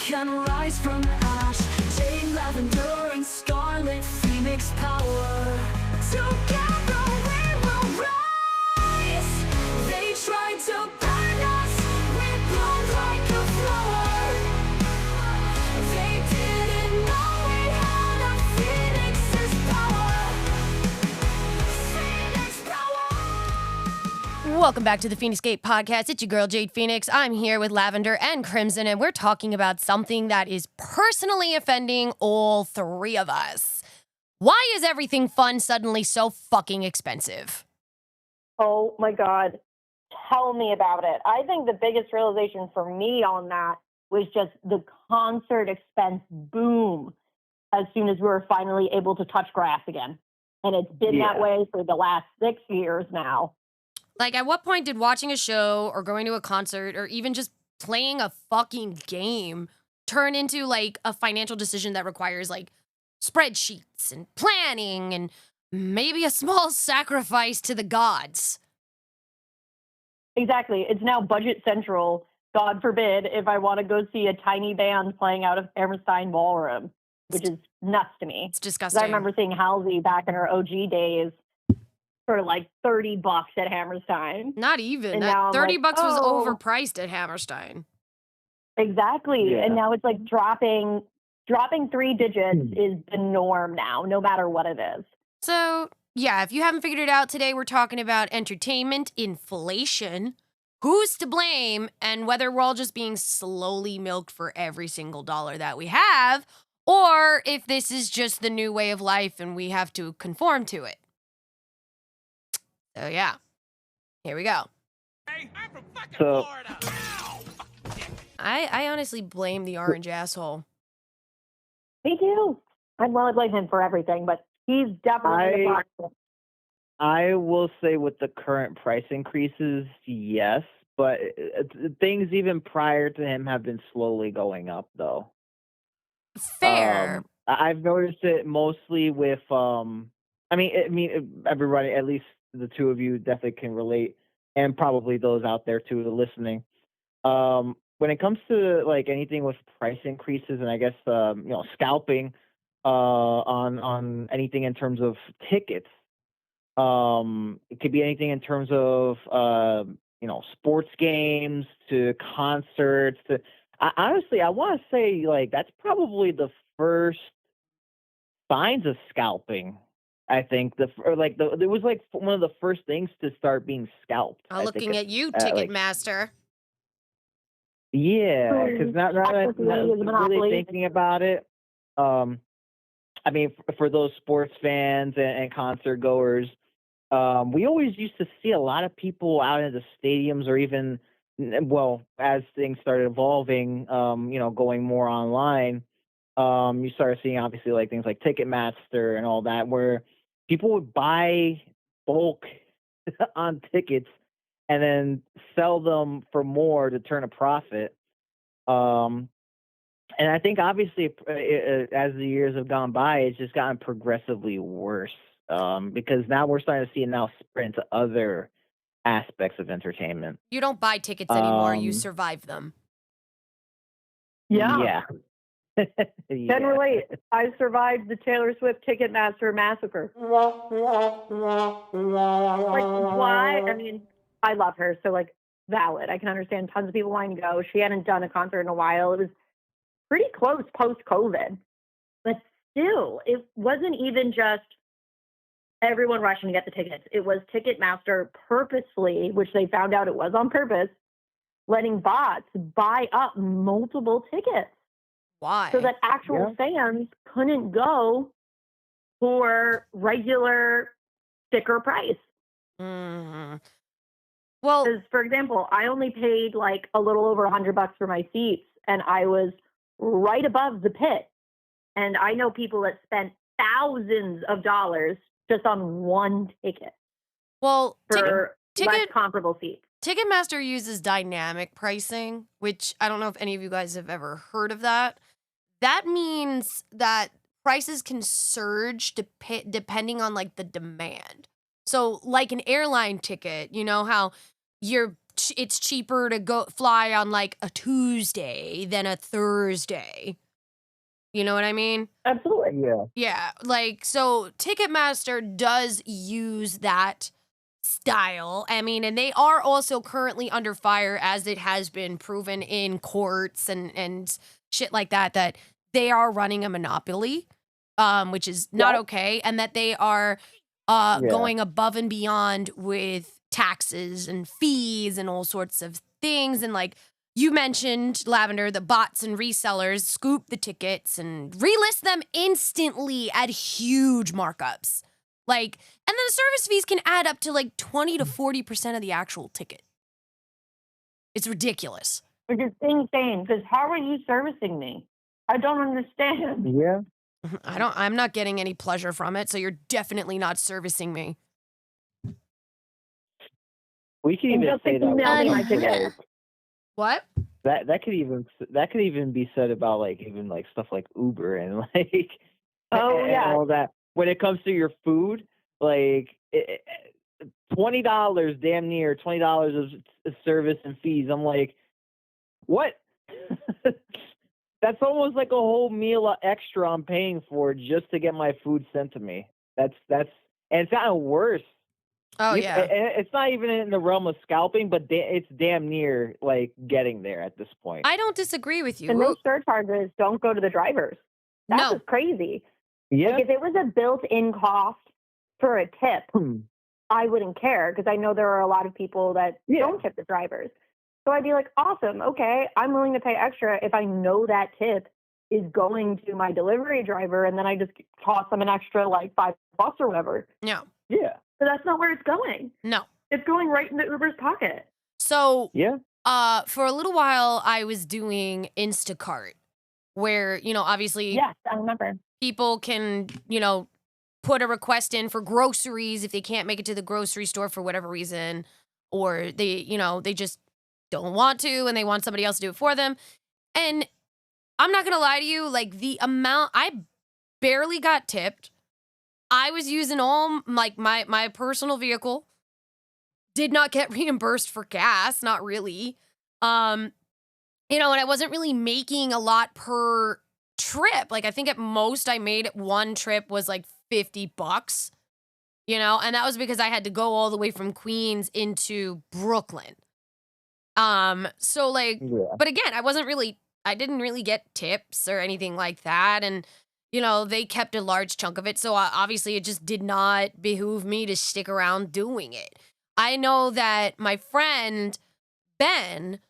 can rise from ash. Jade, Lavender, and Scarlet Phoenix power. Together we will rise. They tried to burn us, we bloom like a flower. They didn't know we had a Phoenix's power. Phoenix power. Welcome back to the Phoenix Gate podcast. It's your girl, Jade Phoenix. I'm here with Lavender and Crimson, and we're talking about something that is personally offending all three of us. Why is everything fun suddenly so fucking expensive? Oh my God. Tell me about it. I think the biggest realization for me on that was just the concert expense boom as soon as we were finally able to touch grass again. And it's been that way for the last 6 years now. Like, at what point did watching a show or going to a concert or even just playing a fucking game turn into, like, a financial decision that requires, like, spreadsheets and planning and maybe a small sacrifice to the gods? Exactly. It's now budget central. God forbid if I want to go see a tiny band playing out of Hammerstein Ballroom, which is nuts to me. It's 'Cause disgusting. I remember seeing Halsey back in her OG days for like $30 at Hammerstein. Not even. And That now I'm $30 like, was oh. overpriced at Hammerstein. Exactly. Yeah. And now it's like dropping 3 digits is the norm now, no matter what it is. So, yeah, if you haven't figured it out today, we're talking about entertainment inflation, who's to blame, and whether we're all just being slowly milked for every single dollar that we have, or if this is just the new way of life and we have to conform to it. So, yeah, here we go. Hey, I'm from fucking So- Florida. Ow! I honestly blame the orange asshole. Me too. I blame him for everything, but he's definitely the boss. I will say with the current price increases, yes, but things even prior to him have been slowly going up, though. Fair. I've noticed it mostly with, everybody, at least the two of you definitely can relate, and probably those out there too listening. When it comes to like anything with price increases, and I guess scalping on anything in terms of tickets. It could be anything in terms of sports games to concerts to honestly I want to say like that's probably the first signs of scalping. I think it was like one of the first things to start being scalped. Looking at you, like- Ticketmaster. Yeah, because now that I'm Technically, it's a really monopoly. thinking about it, I mean, for those sports fans and concert goers, we always used to see a lot of people out in the stadiums, or even, well, as things started evolving, going more online, you started seeing obviously like things like Ticketmaster and all that, where people would buy bulk on tickets and then sell them for more to turn a profit. And I think obviously as the years have gone by, it's just gotten progressively worse because now we're starting to see it now spread into other aspects of entertainment. You don't buy tickets anymore, you Um, survive them. Yeah. Yeah. Can relate. I survived the Taylor Swift Ticketmaster massacre. Like, why? I mean, I love her, so like valid. I can understand tons of people wanting to go. She hadn't done a concert in a while. It was pretty close post-COVID. But still, it wasn't even just everyone rushing to get the tickets. It was Ticketmaster purposely, which they found out it was on purpose, letting bots buy up multiple tickets Why? so that actual fans couldn't go for regular sticker price. Mhm. Well, Because, for example, I only paid like a little over $100 for my seats, and I was right above the pit. And I know people that spent thousands of dollars just on one ticket well, for less ticket- comparable seats. Ticketmaster uses dynamic pricing, which I don't know if any of you guys have ever heard of that. That means that prices can surge depending on like the demand. So like an airline ticket, you know how you're it's cheaper to go fly on like a Tuesday than a Thursday. You know what I mean? Absolutely. Yeah. Yeah, like, so Ticketmaster does use that style. I mean, and they are also currently under fire, as it has been proven in courts and shit like that, that they are running a monopoly, which is not Yep. okay, and that they are Yeah. going above and beyond with taxes and fees and all sorts of things. And like you mentioned, Lavender, the bots and resellers scoop the tickets and relist them instantly at huge markups. Like, and then the service fees can add up to like 20 to 40% of the actual ticket. It's ridiculous. Which is insane, because how are you servicing me? I don't understand. Yeah. I'm not getting any pleasure from it, so you're definitely not servicing me. We could And even just say that. email me when my it comes to, ticket. like, What? that could even be said about like even like stuff like Uber and like Oh, and yeah. all that. When it comes to your food, like $20, damn near $20 of service and fees. I'm like, what? That's almost like a whole meal extra I'm paying for just to get my food sent to me. That's and it's gotten worse. Oh, yeah. It's not even in the realm of scalping, but it's damn near like getting there at this point. I don't disagree with you. And those surcharges don't go to the drivers. That's No. what's crazy. Yeah. Like, if it was a built-in cost for a tip, I wouldn't care, because I know there are a lot of people that don't tip the drivers. So I'd be like, awesome, okay, I'm willing to pay extra if I know that tip is going to my delivery driver, and then I just toss them an extra like $5 or whatever. No. Yeah. So that's not where it's going. No. It's going right into Uber's pocket. So, Yeah. for a little while, I was doing Instacart, where, you know, obviously Yes, I remember. people can, you know, put a request in for groceries if they can't make it to the grocery store for whatever reason, or they, you know, they just don't want to and they want somebody else to do it for them. And I'm not gonna lie to you, like, the amount, I barely got tipped. I was using all like my personal vehicle. Did not get reimbursed for gas, not really. You know, and I wasn't really making a lot per trip. Like, I think at most I made one trip was like $50, you know, and that was because I had to go all the way from Queens into Brooklyn. So like, but again, I didn't really get tips or anything like that. And, you know, they kept a large chunk of it. So obviously it just did not behoove me to stick around doing it. I know that my friend Ben,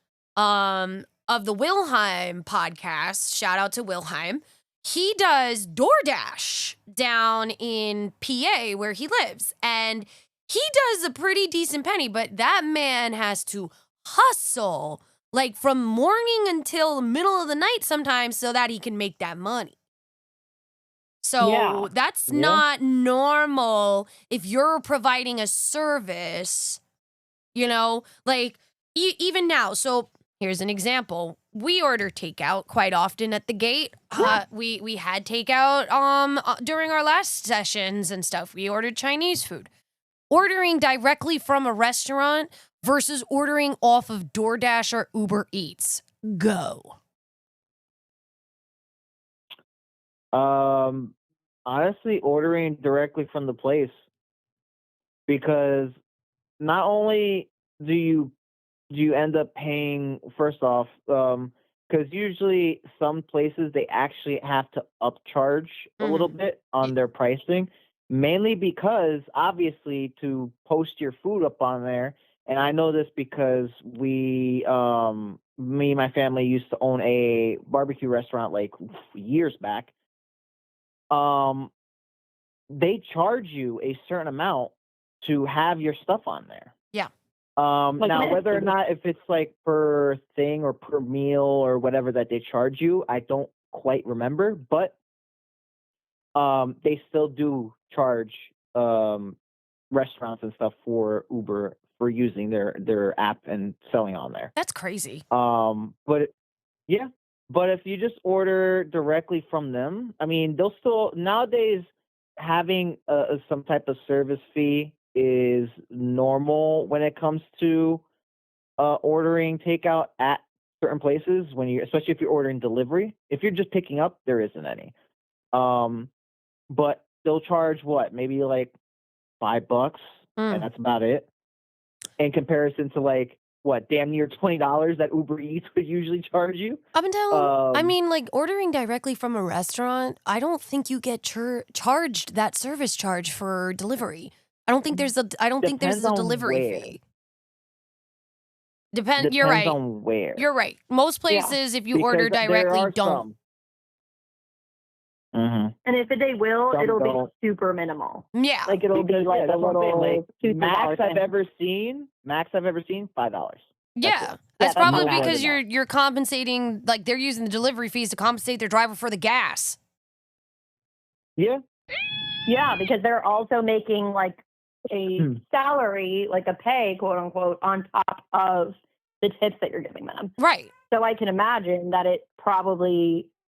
of the Wilhelm podcast, shout out to Wilhelm, he does DoorDash down in PA where he lives. And he does a pretty decent penny, but that man has to hustle like from morning until the middle of the night sometimes so that he can make that money. So that's not normal if you're providing a service, you know, like even now. So here's an example. We order takeout quite often at the gate. We had takeout during our last sessions and stuff. We ordered Chinese food. Ordering directly from a restaurant versus ordering off of DoorDash or Uber Eats. Go. Honestly, ordering directly from the place, because not only do you end up paying, first off, because usually some places they actually have to upcharge a little bit on their pricing, mainly because obviously to post your food up on there. And I know this because me and my family used to own a barbecue restaurant like years back. They charge you a certain amount to have your stuff on there. Yeah. Now, whether or not if it's like per thing or per meal or whatever that they charge you, I don't quite remember, but they still do charge restaurants and stuff for Uber for using their app and selling on there. That's crazy. But if you just order directly from them, I mean, they'll still nowadays having some type of service fee is normal when it comes to ordering takeout at certain places especially if you're ordering delivery. If you're just picking up, there isn't any. But they'll charge what, maybe like $5, and that's about it. In comparison to like what, damn near $20 that Uber Eats would usually charge you. Up until, I mean, like ordering directly from a restaurant, I don't think you get charged that service charge for delivery. I don't think there's a Depends on delivery where. fee. You're Depends right. on where. You're right. Most places, if you order Because there directly, are don't. some. Mhm. And if they will, Some it'll don't. be super minimal. Yeah. Like it'll be Because, like a that's what I'm saying, little like, $2 max thing. I've ever seen, $5. Yeah, it. that's that's probably more because than you're compensating, like they're using the delivery fees to compensate their driver for the gas. Yeah. Yeah, because they're also making like a salary, like a pay, quote unquote, on top of the tips that you're giving them. Right. So I can imagine that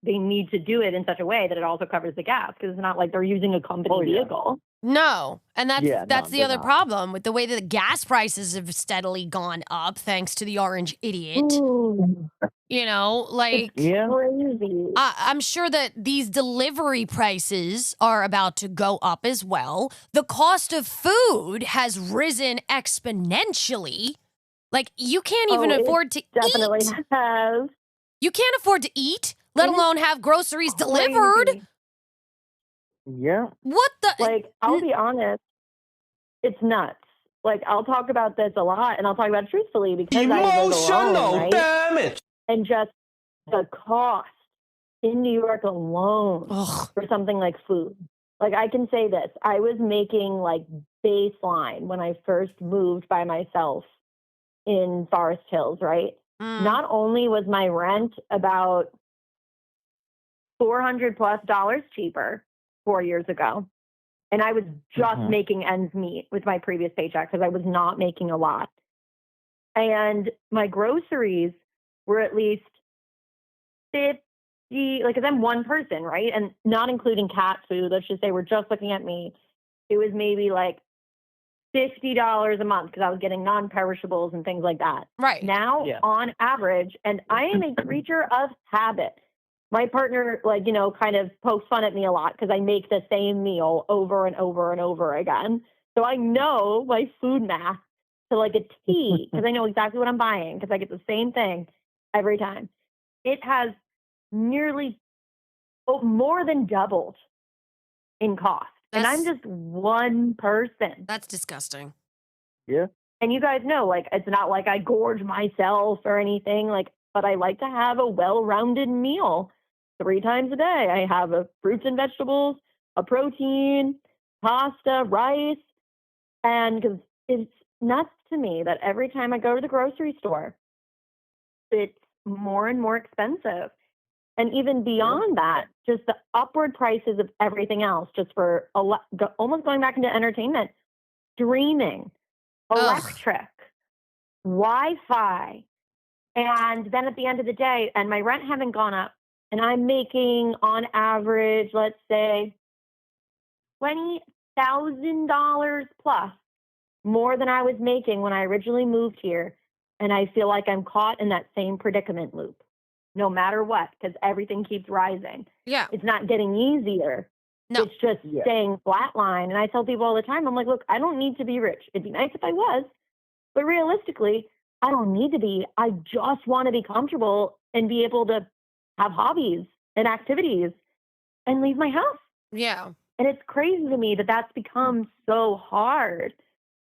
they need to do it in such a way that it also covers the gas, because it's not like they're using a company vehicle. No, and that's Yeah, that's no, the they're other not. problem with the way that the gas prices have steadily gone up, thanks to the orange idiot. Ooh, You know, like Yeah. crazy. I'm sure that these delivery prices are about to go up as well. The cost of food has risen exponentially. Like you can't even it afford to Definitely eat. has. You can't afford to eat, let It is alone have groceries delivered. Crazy. Yeah. What the? Like, I'll be honest, it's nuts. Like, I'll talk about this a lot, and I'll talk about it truthfully because I live alone, right? damage. And just the cost in New York alone Ugh. for something like food. Like, I can say this. I was making, like, baseline when I first moved by myself in Forest Hills, right? Not only was my rent about $400+ cheaper 4 years ago, and I was just making ends meet with my previous paycheck because I was not making a lot. And my groceries were at least 50, like, because I'm one person, right? And not including cat food. Let's just say we're just looking at me. It was maybe like $50 a month because I was getting non-perishables and things like that. Right. Now, on average, and I am a creature of habit. My partner, like, you know, kind of pokes fun at me a lot because I make the same meal over and over and over again. So I know my food math to like a T because I know exactly what I'm buying because I get the same thing every time. It has nearly more than doubled in cost. And I'm just one person. That's disgusting. Yeah. And you guys know, like, it's not like I gorge myself or anything, like, but I like to have a well-rounded meal 3 times a day. I have a fruits and vegetables, a protein, pasta, rice. And because it's nuts to me that every time I go to the grocery store, it's more and more expensive. And even beyond that, just the upward prices of everything else, just for almost going back into entertainment, streaming, electric, Wi-Fi. And then at the end of the day, and my rent having gone up, and I'm making on average, let's say, $20,000 plus more than I was making when I originally moved here. And I feel like I'm caught in that same predicament loop, no matter what, because everything keeps rising. Yeah. It's not getting easier. No. It's just staying flatline. And I tell people all the time, I'm like, look, I don't need to be rich. It'd be nice if I was, but realistically, I don't need to be. I just want to be comfortable and be able to have hobbies and activities and leave my house. Yeah. And it's crazy to me that that's become so hard.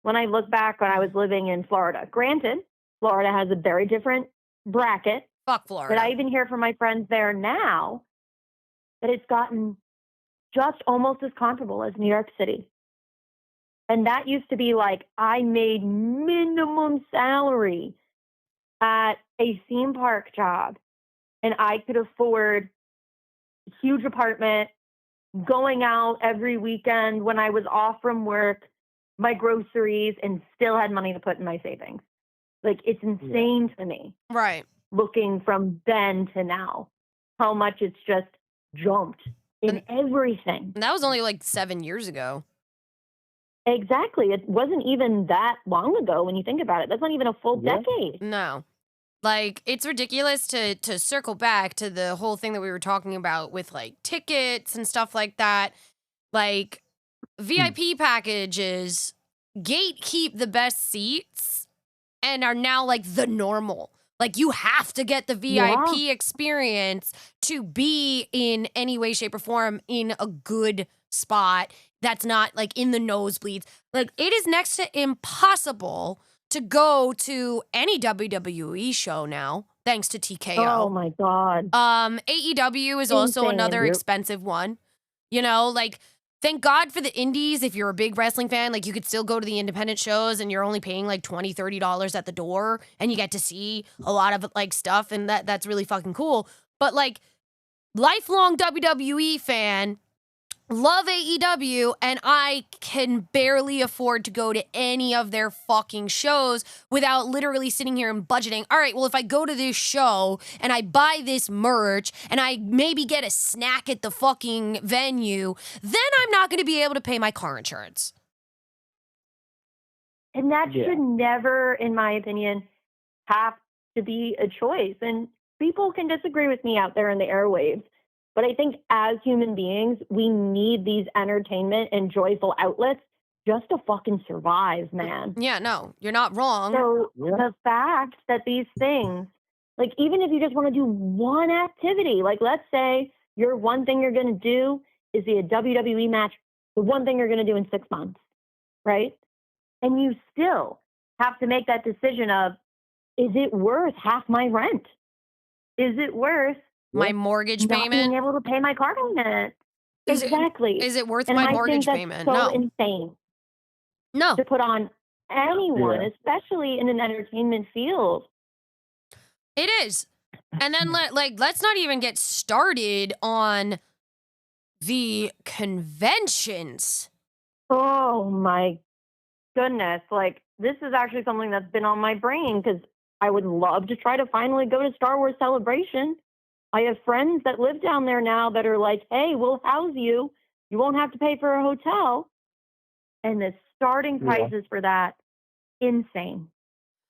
When I look back when I was living in Florida, granted, Florida has a very different bracket. Fuck Florida. But I even hear from my friends there now that it's gotten just almost as comparable as New York City. And that used to be like, I made minimum salary at a theme park job, and I could afford a huge apartment, going out every weekend when I was off from work, my groceries, and still had money to put in my savings. Like, it's insane to me. Right. Looking from then to now, how much it's just jumped in everything. And that was only like 7 years ago. Exactly. It wasn't even that long ago when you think about it. That's not even a full Yeah. decade. No. Like, it's ridiculous to circle back to the whole thing that we were talking about with like tickets and stuff like that. Like, VIP packages gatekeep the best seats and are now like the normal. Like, you have to get the Yeah. VIP experience to be in any way, shape, or form in a good spot that's not like in the nosebleeds. Like, it is next to impossible to go to any WWE show now, thanks to TKO. Oh my God. AEW is also another Insane. Yep. expensive one. You know, like, thank God for the indies. If you're a big wrestling fan, like, you could still go to the independent shows and you're only paying like $20, $30 at the door and you get to see a lot of like stuff, and that's really fucking cool. But like, lifelong WWE fan, love AEW, and I can barely afford to go to any of their fucking shows without literally sitting here and budgeting. All right, well, if I go to this show and I buy this merch and I maybe get a snack at the fucking venue, then I'm not going to be able to pay my car insurance. And that Yeah. should never, in my opinion, have to be a choice. And people can disagree with me out there in the airwaves. But I think as human beings, we need these entertainment and joyful outlets just to fucking survive, man. Yeah, no, you're not wrong. So Yeah. the fact that these things, like even if you just want to do one activity, like let's say your one thing you're going to do is see a WWE match, the one thing you're going to do in 6 months, right? And you still have to make that decision of, is it worth half my rent? Is it worth My mortgage not being payment? able to pay my car payment? Is Exactly. Is it worth And my I mortgage think that's payment? so No. insane No. to put on anyone, Yeah. especially in an entertainment field. It is. And then let's not even get started on the conventions. Oh my goodness. Like, this is actually something that's been on my brain because I would love to try to finally go to Star Wars Celebration. I have friends that live down there now that are like, hey, we'll house you. You won't have to pay for a hotel. And the starting Yeah. prices for that, insane.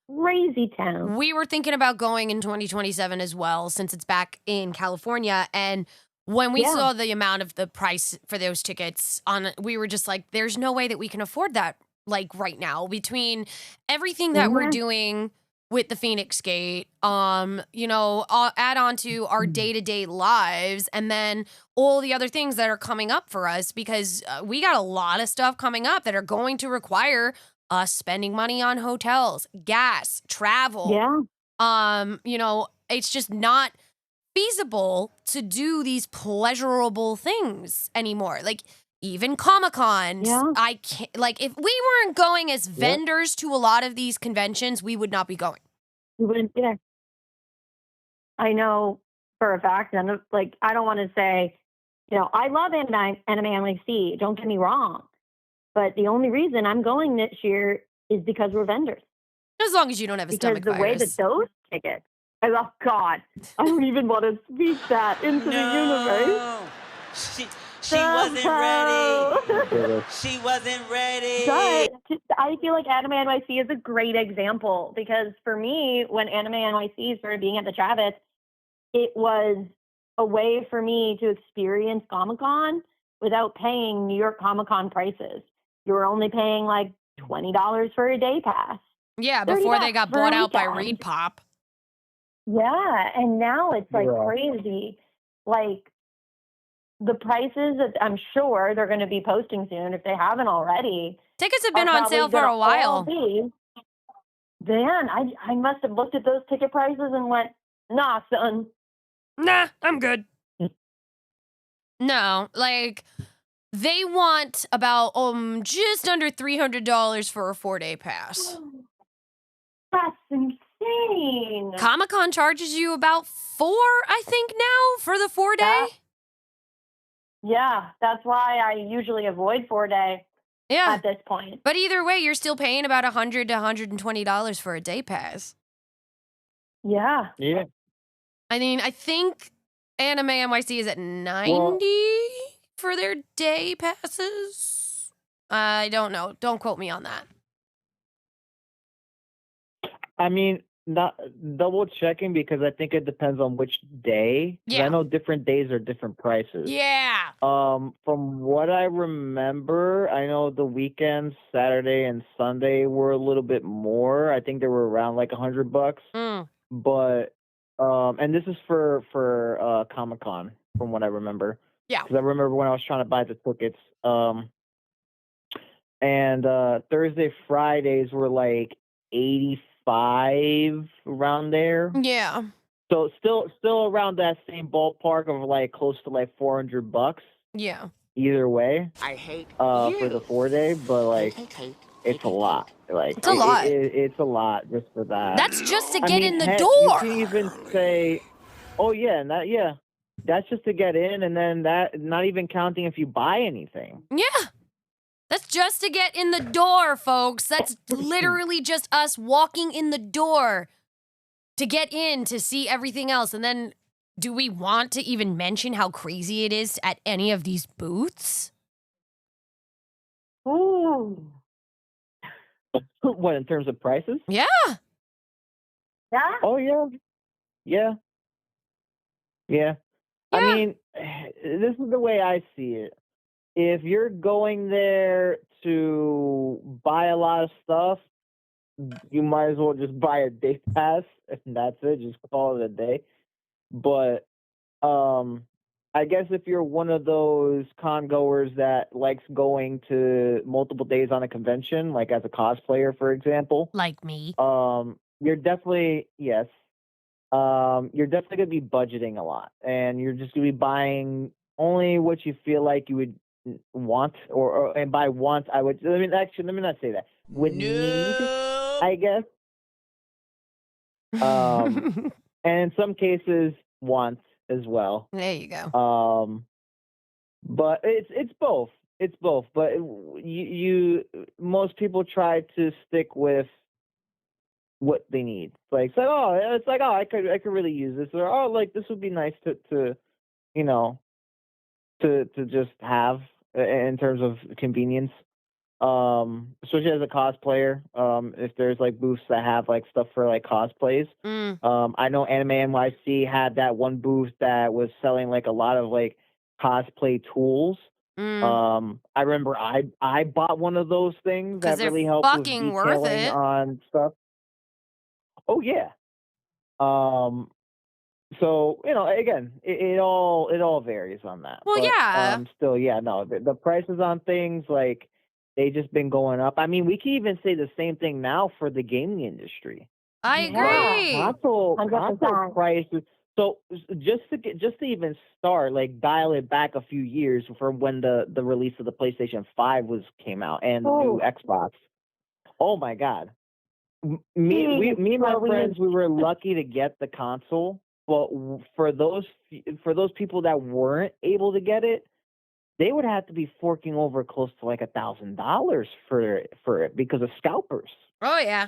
Crazy town. We were thinking about going in 2027 as well, since it's back in California. And when we Yeah. saw the amount of the price for those tickets we were just like, there's no way that we can afford that, like, right now, between everything that we're Yeah. doing with the Phoenix Gate, add on to our day-to-day lives, and then all the other things that are coming up for us, because we got a lot of stuff coming up that are going to require us spending money on hotels, gas, travel. Yeah. It's just not feasible to do these pleasurable things anymore. Like, even Comic-Cons, Yeah. I can't, like, if we weren't going as vendors to a lot of these conventions, we would not be going. You wouldn't be there. I know for a fact, and like, I don't want to say, I love anime NYC, don't get me wrong. But the only reason I'm going this year is because we're vendors. As long as you don't have a Because stomach the way virus. that those tickets, oh God, I don't even want to speak that into the universe. She wasn't ready. No. She wasn't ready. But I feel like Anime NYC is a great example because for me, when Anime NYC started being at the Javits, it was a way for me to experience Comic-Con without paying New York Comic-Con prices. You were only paying like $20 for a day pass. Yeah, 30 before they bucks got for a bought out by weekend. Reed Pop. Yeah, and now it's like Yeah. crazy. Like the prices that I'm sure they're going to be posting soon if they haven't already. Tickets have been are on probably sale for gonna a all while. be- Man, I must have looked at those ticket prices and went, nah, son. Nah, I'm good. No, like, they want about just under $300 for a 4-day pass. That's insane. Comic-Con charges you about $4, I think, now for the 4-day. Yeah, that's why I usually avoid 4-day Yeah. at this point. But either way, you're still paying about $100 to $120 for a day pass. Yeah. Yeah. I mean, I think Anime NYC is at $90 for their day passes. I don't know. Don't quote me on that. I mean, not double checking because I think it depends on which day. 'Cause Yeah. I know different days are different prices. Yeah. From what I remember, I know the weekends, Saturday and Sunday, were a little bit more. I think they were around like $100. Mm. But and this is for Comic-Con, from what I remember. Yeah. Because I remember when I was trying to buy the tickets. And Thursday, Fridays were like 85 around there. Yeah. So still around that same ballpark of like close to like $400 Yeah. either way. I hate For the 4-day, but like it's a lot. Like It's a lot. it's a lot just for that. That's just to I get mean, in the heck, door. you can even say, oh yeah, and that's just to get in, and then that not even counting if you buy anything. Yeah. That's just to get in the door, folks. That's literally just us walking in the door to get in to see everything else. And then, do we want to even mention how crazy it is at any of these booths? Ooh. What, in terms of prices? Yeah. Yeah. Oh yeah. I Yeah. mean, this is the way I see it. If you're going there to buy a lot of stuff, you might as well just buy a day pass and that's it. Just call it a day. But I guess if you're one of those con goers that likes going to multiple days on a convention, like as a cosplayer, for example, Like me. you're definitely you're definitely gonna be budgeting a lot, and you're just gonna be buying only what you feel like you would want, and by want I would let me not say that would need, I guess. And in some cases want as well. There you go. But it's both. It's both. But you most people try to stick with what they need. It's like oh I could really use this, or oh like this would be nice to you know to just have in terms of convenience. Especially as a cosplayer, if there's like booths that have like stuff for like cosplays. I know Anime NYC had that one booth that was selling like a lot of like cosplay tools. I remember I bought one of those things 'Cause that they're really helped with fucking worth detailing it. on stuff. Oh yeah. So again, it all varies on that. Well, But yeah. still, yeah, no, the prices on things like they just been going up. I mean, we can even say the same thing now for the gaming industry. I agree. Console 100%. prices. So just to even start, like dial it back a few years from when the release of the PlayStation 5 came out and the new Xbox. Oh my God. Me and my friends, we were lucky to get the console, but for those people that weren't able to get it, they would have to be forking over close to like $1,000 for it because of scalpers. Oh, yeah.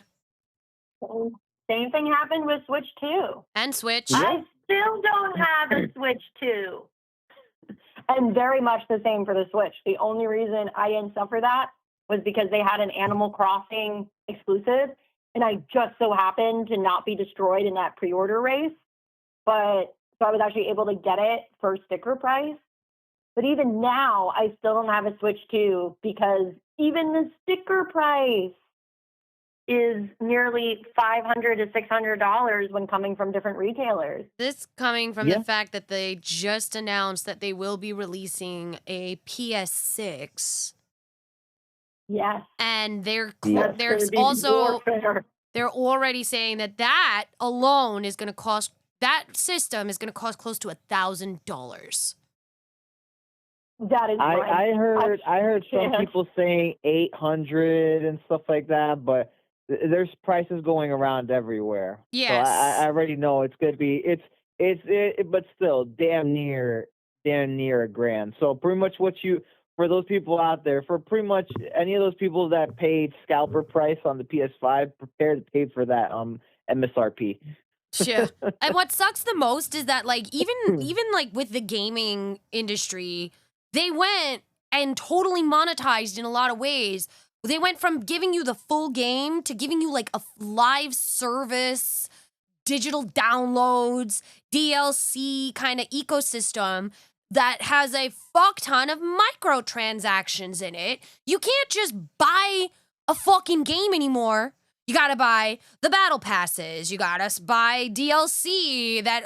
Same thing happened with Switch 2. And Switch. Yeah. I still don't have a Switch 2. And very much the same for the Switch. The only reason I didn't suffer that was because they had an Animal Crossing exclusive, and I just so happened to not be destroyed in that pre-order race. But so I was actually able to get it for sticker price. But even now, I still don't have a Switch 2 because even the sticker price is nearly $500 to $600 when coming from different retailers. This coming from Yeah. the fact that they just announced that they will be releasing a PS6. Yes. And Yeah. That's there's gonna be also warfare. they're already saying that alone is going to cost, that system is going to cost close to $1,000. That is I heard some Yeah. people saying 800 and stuff like that, but there's prices going around everywhere. Yes. So I already know it's gonna be but still damn near $1,000. So pretty much for those people out there, for pretty much any of those people that paid scalper price on the PS5, prepare to pay for that MSRP. Yeah. And what sucks the most is that like even like with the gaming industry, they went and totally monetized in a lot of ways. They went from giving you the full game to giving you like a live service, digital downloads, DLC kind of ecosystem that has a fuck ton of microtransactions in it. You can't just buy a fucking game anymore. You gotta buy the battle passes. You gotta buy DLC that,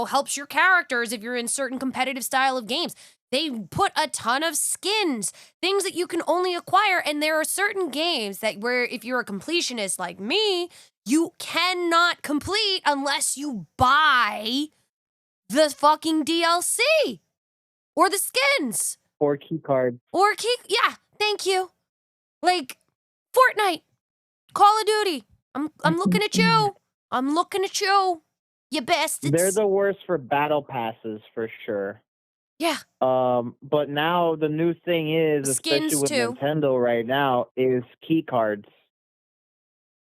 helps your characters if you're in certain competitive style of games. They put a ton of skins, things that you can only acquire. And there are certain games that where if you're a completionist like me, you cannot complete unless you buy the fucking DLC or the skins. Or key cards. Yeah, thank you. Like Fortnite, Call of Duty. I'm looking at you. I'm looking at you. You bastards. They're the worst for battle passes for sure. Yeah. But now the new thing is, Skins especially with too. Nintendo right now, is key cards.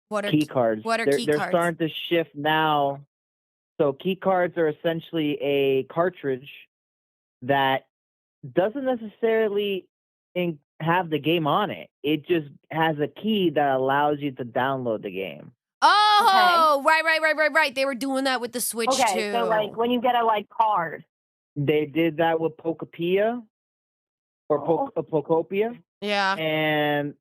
What are Key cards. What are they're, key they're cards? starting to shift now. So key cards are essentially a cartridge that doesn't necessarily have the game on it. It just has a key that allows you to download the game. Oh, right. They were doing that with the Switch too. Okay, so like when you get a card. They did that with Pokopia or Pokopia. Yeah. And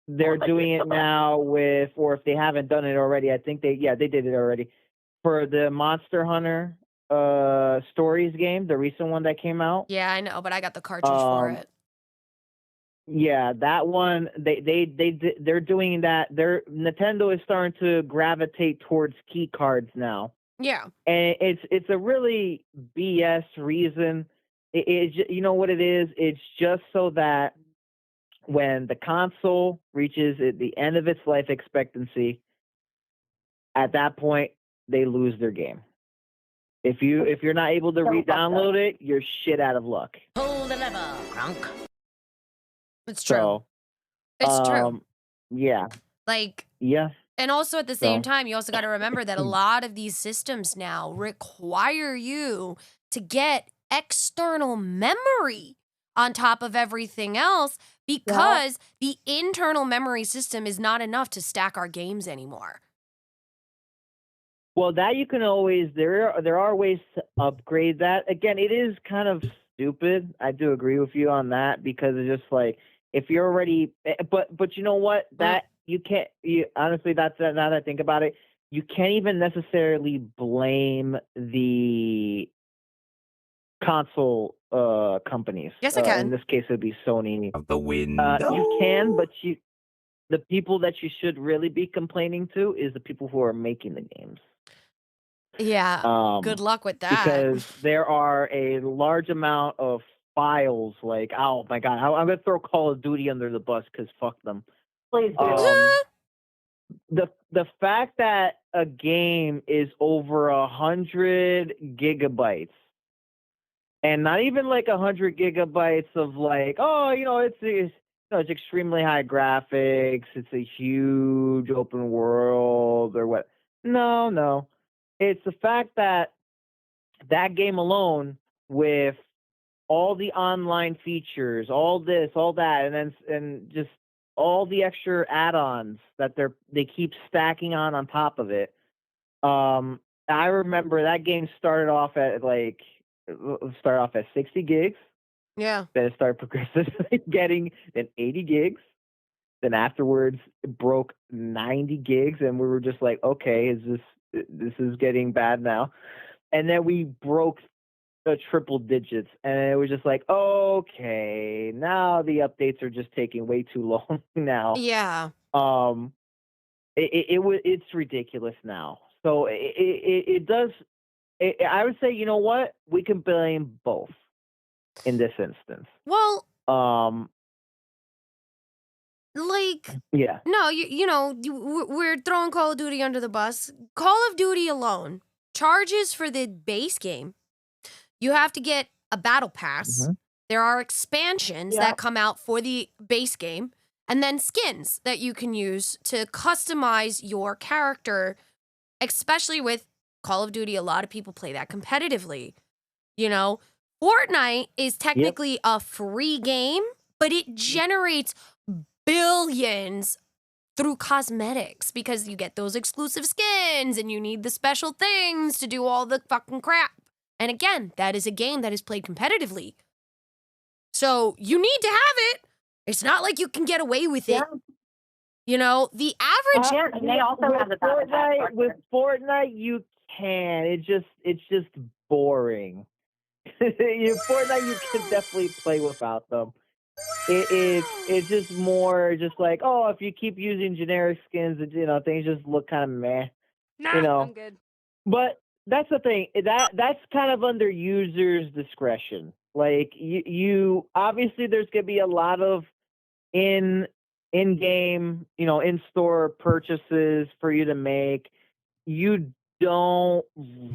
they're doing it now with, or if they haven't done it already, I think they did it already for the Monster Hunter Stories game, the recent one that came out. Yeah, I know, but I got the cartridge for it. Yeah, that one they're doing that. Nintendo is starting to gravitate towards key cards now. Yeah. And it's a really BS reason. You know what it is? It's just so that when the console reaches the end of its life expectancy, at that point they lose their game. If you're not able to re-download it, you're shit out of luck. Pull the lever, crunk. It's true. So, It's true. Yeah. Yeah. And also at the same time, you also got to remember that a lot of these systems now require you to get external memory on top of everything else because the internal memory system is not enough to stack our games anymore. Well, that you can always there are ways to upgrade that. Again, it is kind of stupid. I do agree with you on that because it's just like if you're already but you know what? That you can't honestly that's now that I think about it, you can't even necessarily blame the console companies. Yes, I can. In this case it would be Sony. Of the window. You can, but the people that you should really be complaining to is the people who are making the games. Yeah. Good luck with that. Because there are a large amount of files. Like, oh my god, I'm gonna throw Call of Duty under the bus because fuck them. Please do. The fact that a game is over 100 gigabytes, and not even like 100 gigabytes of like, it's extremely high graphics. It's a huge open world or what? No. It's the fact that that game alone, with all the online features, all this, all that, and just all the extra add-ons that they keep stacking on top of it. I remember that game started off at 60 gigs. Yeah. Then it started progressively getting an 80 gigs. Then afterwards it broke 90 gigs, and we were just like, okay, this is getting bad now. And then we broke the triple digits, and it was just like, okay, now the updates are just taking way too long now. Yeah. It's ridiculous now. So it does. I would say, you know what? We can blame both in this instance. Well, yeah. No, we're throwing Call of Duty under the bus. Call of Duty alone charges for the base game. You have to get a battle pass. Mm-hmm. There are expansions that come out for the base game, and then skins that you can use to customize your character, especially with Call of Duty. A lot of people play that competitively. Fortnite is Yep. technically a free game, but it generates billions through cosmetics because you get those exclusive skins and you need the special things to do all the fucking crap. And again, that is a game that is played competitively. So you need to have it. It's not like you can get away with it. You know, the average. Yeah, and they also have the battle pass Fortnite. partner. With Fortnite, you can. It's just boring. Fortnite, you can definitely play without them. It's just more just like, oh, if you keep using generic skins, things just look kind of meh. I'm good. But that's the thing. That's kind of under users' discretion. Like you obviously there's gonna be a lot of in-game, in-store purchases for you to make. You don't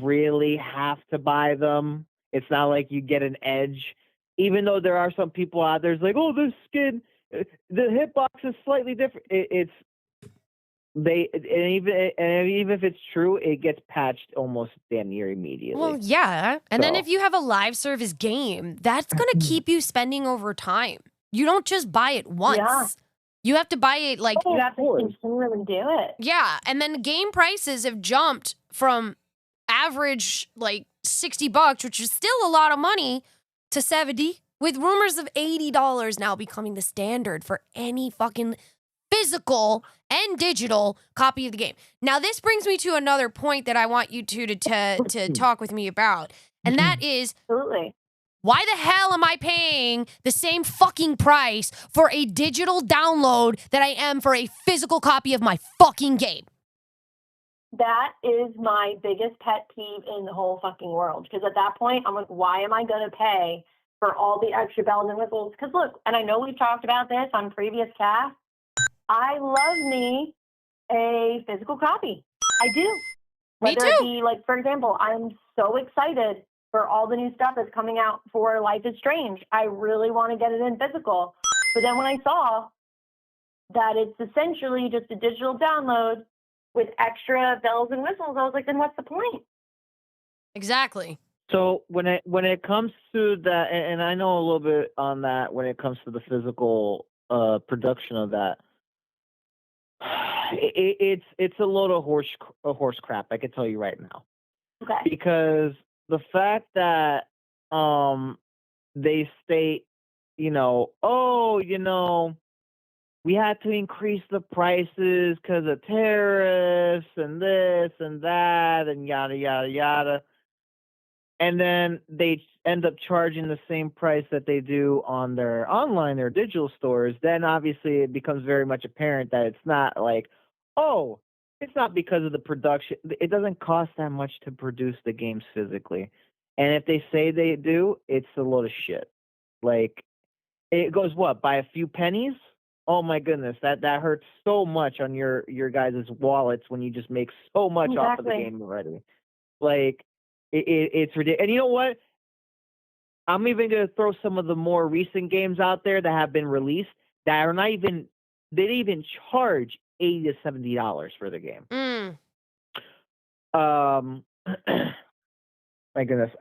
really have to buy them. It's not like you get an edge. Even though there are some people out there, it's like, oh, this skin, the hitbox is slightly different. And even if it's true, it gets patched almost damn near immediately. Well, yeah. And then So- if you have a live service game, that's going to keep you spending over time. You don't just buy it once. Yeah. You have to buy it like, You have to course. continually do it. yeah. And then the game prices have jumped from average like $60, which is still a lot of money, to 70, with rumors of $80 now becoming the standard for any fucking physical and digital copy of the game. Now, this brings me to another point that I want you two to talk with me about, and that is, Absolutely. why the hell am I paying the same fucking price for a digital download that I am for a physical copy of my fucking game? That is my biggest pet peeve in the whole fucking world. Because at that point, I'm like, why am I going to pay for all the extra bells and whistles? Because look, and I know we've talked about this on previous casts, I love me a physical copy. I do. Me Whether too. it be, like, for example, I'm so excited for all the new stuff that's coming out for Life is Strange. I really want to get it in physical. But then when I saw that it's essentially just a digital download with extra bells and whistles, I was like, then what's the point? Exactly. So when it comes to that, and I know a little bit on that, when it comes to the physical production of that, it's a load of horse crap. I can tell you right now, Okay. because the fact that they state, we had to increase the prices because of tariffs and this and that and yada yada yada. And then they end up charging the same price that they do on their online or digital stores. Then obviously it becomes very much apparent that it's not like, oh, it's not because of the production. It doesn't cost that much to produce the games physically. And if they say they do, it's a load of shit. Like, it goes what, by a few pennies? Oh my goodness, that hurts so much on your guys' wallets when you just make so much off of the Exactly. game already. Like, it's ridiculous. And you know what? I'm even going to throw some of the more recent games out there that have been released that are not even, they didn't even charge $80 to $70 for the game. My goodness.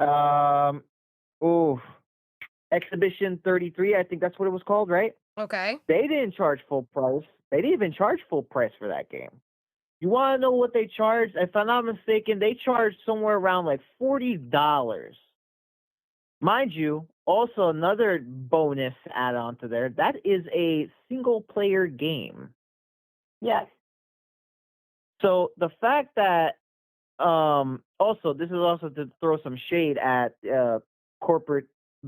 Exhibition 33, I think that's what it was called, right? Okay. They didn't charge full price. They didn't even charge full price for that game. You want to know what they charged? If I'm not mistaken, they charged somewhere around like $40. Mind you, also another bonus add-on to there, that is a single-player game. Yes. So the fact that, also, this is also to throw some shade at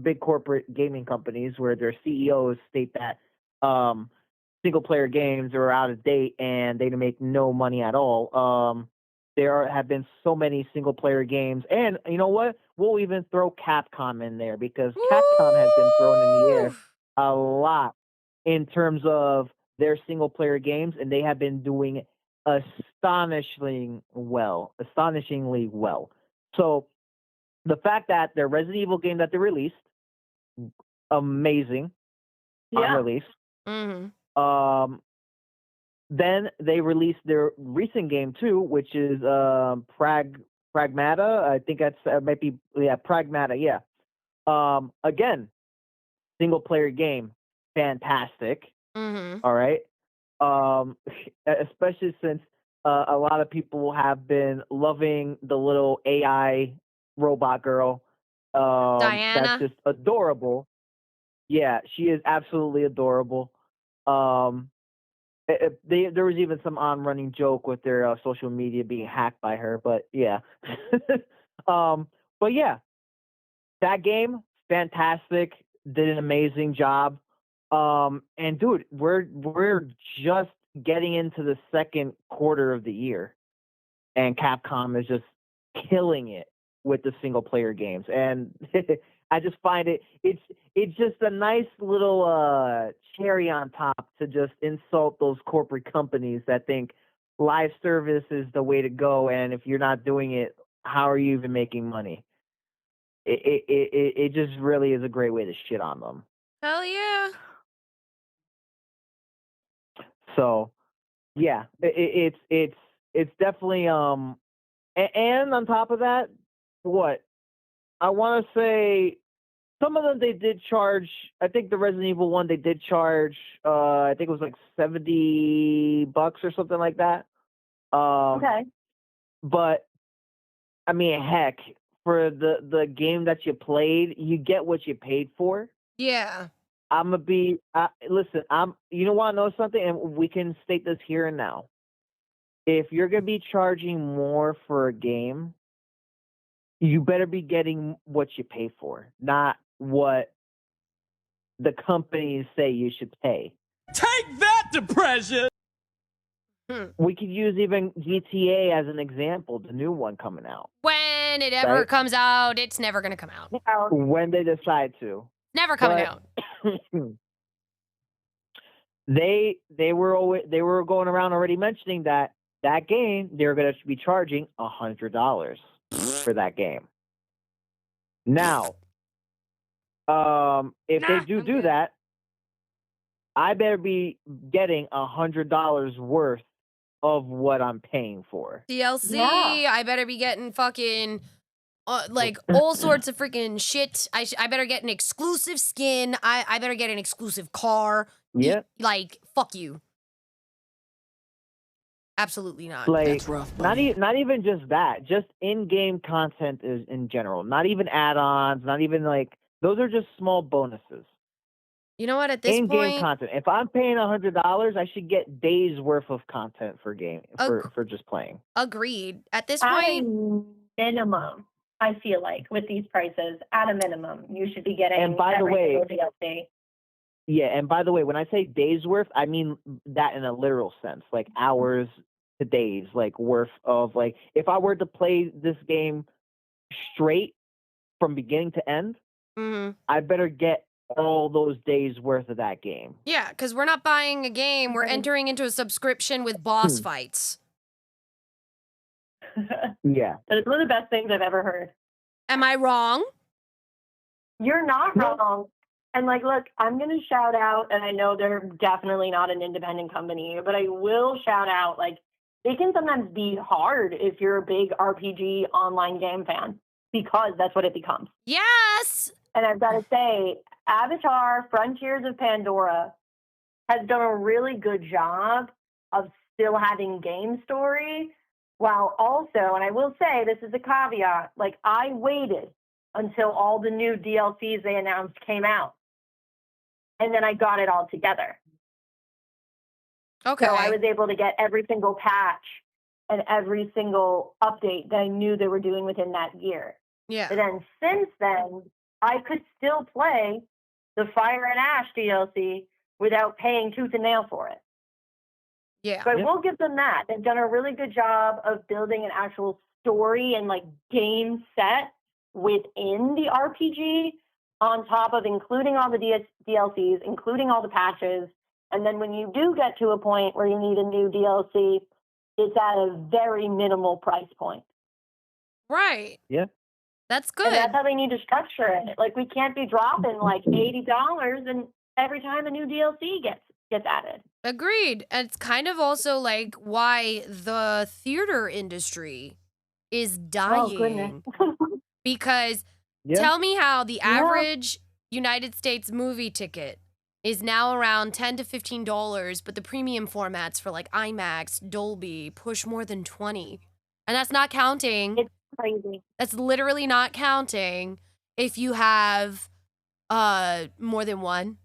big corporate gaming companies where their CEOs state that single player games are out of date and they make no money at all. There have been so many single player games, and you know what? We'll even throw Capcom in there because Capcom has been thrown in the air a lot in terms of their single player games, and they have been doing astonishingly well. So the fact that their Resident Evil game that they released, amazing on Yeah. release. Mm-hmm. Then they released their recent game too, which is Pragmata. I think that's might be Pragmata. Yeah. Again, single player game, fantastic. Mm-hmm. All right. Um, especially since a lot of people have been loving the little AI robot girl. That's Diana. just adorable. Yeah, she is absolutely adorable. Um, there was even some on running joke with their social media being hacked by her, but yeah. um, but yeah, that game, fantastic. Did an amazing job. And dude, we're just getting into the second quarter of the year, and Capcom is just killing it with the single player games. And I just find it's just a nice little cherry on top to just insult those corporate companies that think live service is the way to go, and if you're not doing it, how are you even making money? It just really is a great way to shit on them. Hell yeah. So yeah, it's definitely and on top of that, what I want to say, some of them they did charge. I think the Resident Evil one they did charge. I think it was like $70 or something like that. Okay. But I mean, heck, for the game that you played, you get what you paid for. Yeah. I'm gonna be listen. You know want to know something, and we can state this here and now. If you're gonna be charging more for a game, you better be getting what you pay for, not what the companies say you should pay. Take that, depression! We could use even GTA as an example, the new one coming out. When it ever Right. comes out, it's never gonna come out. When they decide to. Never coming But out. they were going around already mentioning that game they're going to be charging $100 for that game. Now, if they do good. that, I better be getting $100 worth of what I'm paying for. DLC, Yeah. I better be getting fucking like all sorts of freaking shit. I better get an exclusive skin. I better get an exclusive car. Yeah. Like fuck you. Absolutely not. Like That's rough, not buddy. not even just that, just in-game content is in general. Not even add-ons, not even like those are just small bonuses. You know what? At this In-game point, content. If I'm paying $100, I should get days worth of content for for just playing. agreed. At this At point, a minimum, I feel like with these prices, at a minimum, you should be getting And by the every way- single DLC. Yeah, and by the way, when I say days worth, I mean that in a literal sense, like hours to days, like worth of like if I were to play this game straight from beginning to end, mhm. I better get all those days worth of that game. Yeah, because we're not buying a game. We're Right. entering into a subscription with boss Hmm. fights. Yeah. That is one of the best things I've ever heard. Am I wrong? You're not No. wrong. And like, look, I'm going to shout out, and I know they're definitely not an independent company, but I will shout out, like, they can sometimes be hard if you're a big RPG online game fan, because that's what it becomes. Yes. And I've got to say, Avatar Frontiers of Pandora has done a really good job of still having game story, while also, and I will say this is a caveat, like I waited until all the new DLCs they announced came out. And then I got it all together. Okay. So I was able to get every single patch and every single update that I knew they were doing within that year. yeah. But then since then, I could still play the Fire and Ash DLC without paying tooth and nail for it. Yeah. So I Yep. will give them that. They've done a really good job of building an actual story and like game set within the RPG on top of including all the DLCs, including all the patches. And then when you do get to a point where you need a new DLC, it's at a very minimal price point. Right. Yeah. That's good. And that's how they need to structure it. Like we can't be dropping like $80 and every time a new DLC gets added. Agreed. And it's kind of also like why the theater industry is Oh goodness. dying because Yeah. Tell me how the Yeah. average United States movie ticket is now around $10 to $15, but the premium formats for like IMAX, Dolby push more than 20. And that's not counting. It's crazy. That's literally not counting if you have more than one.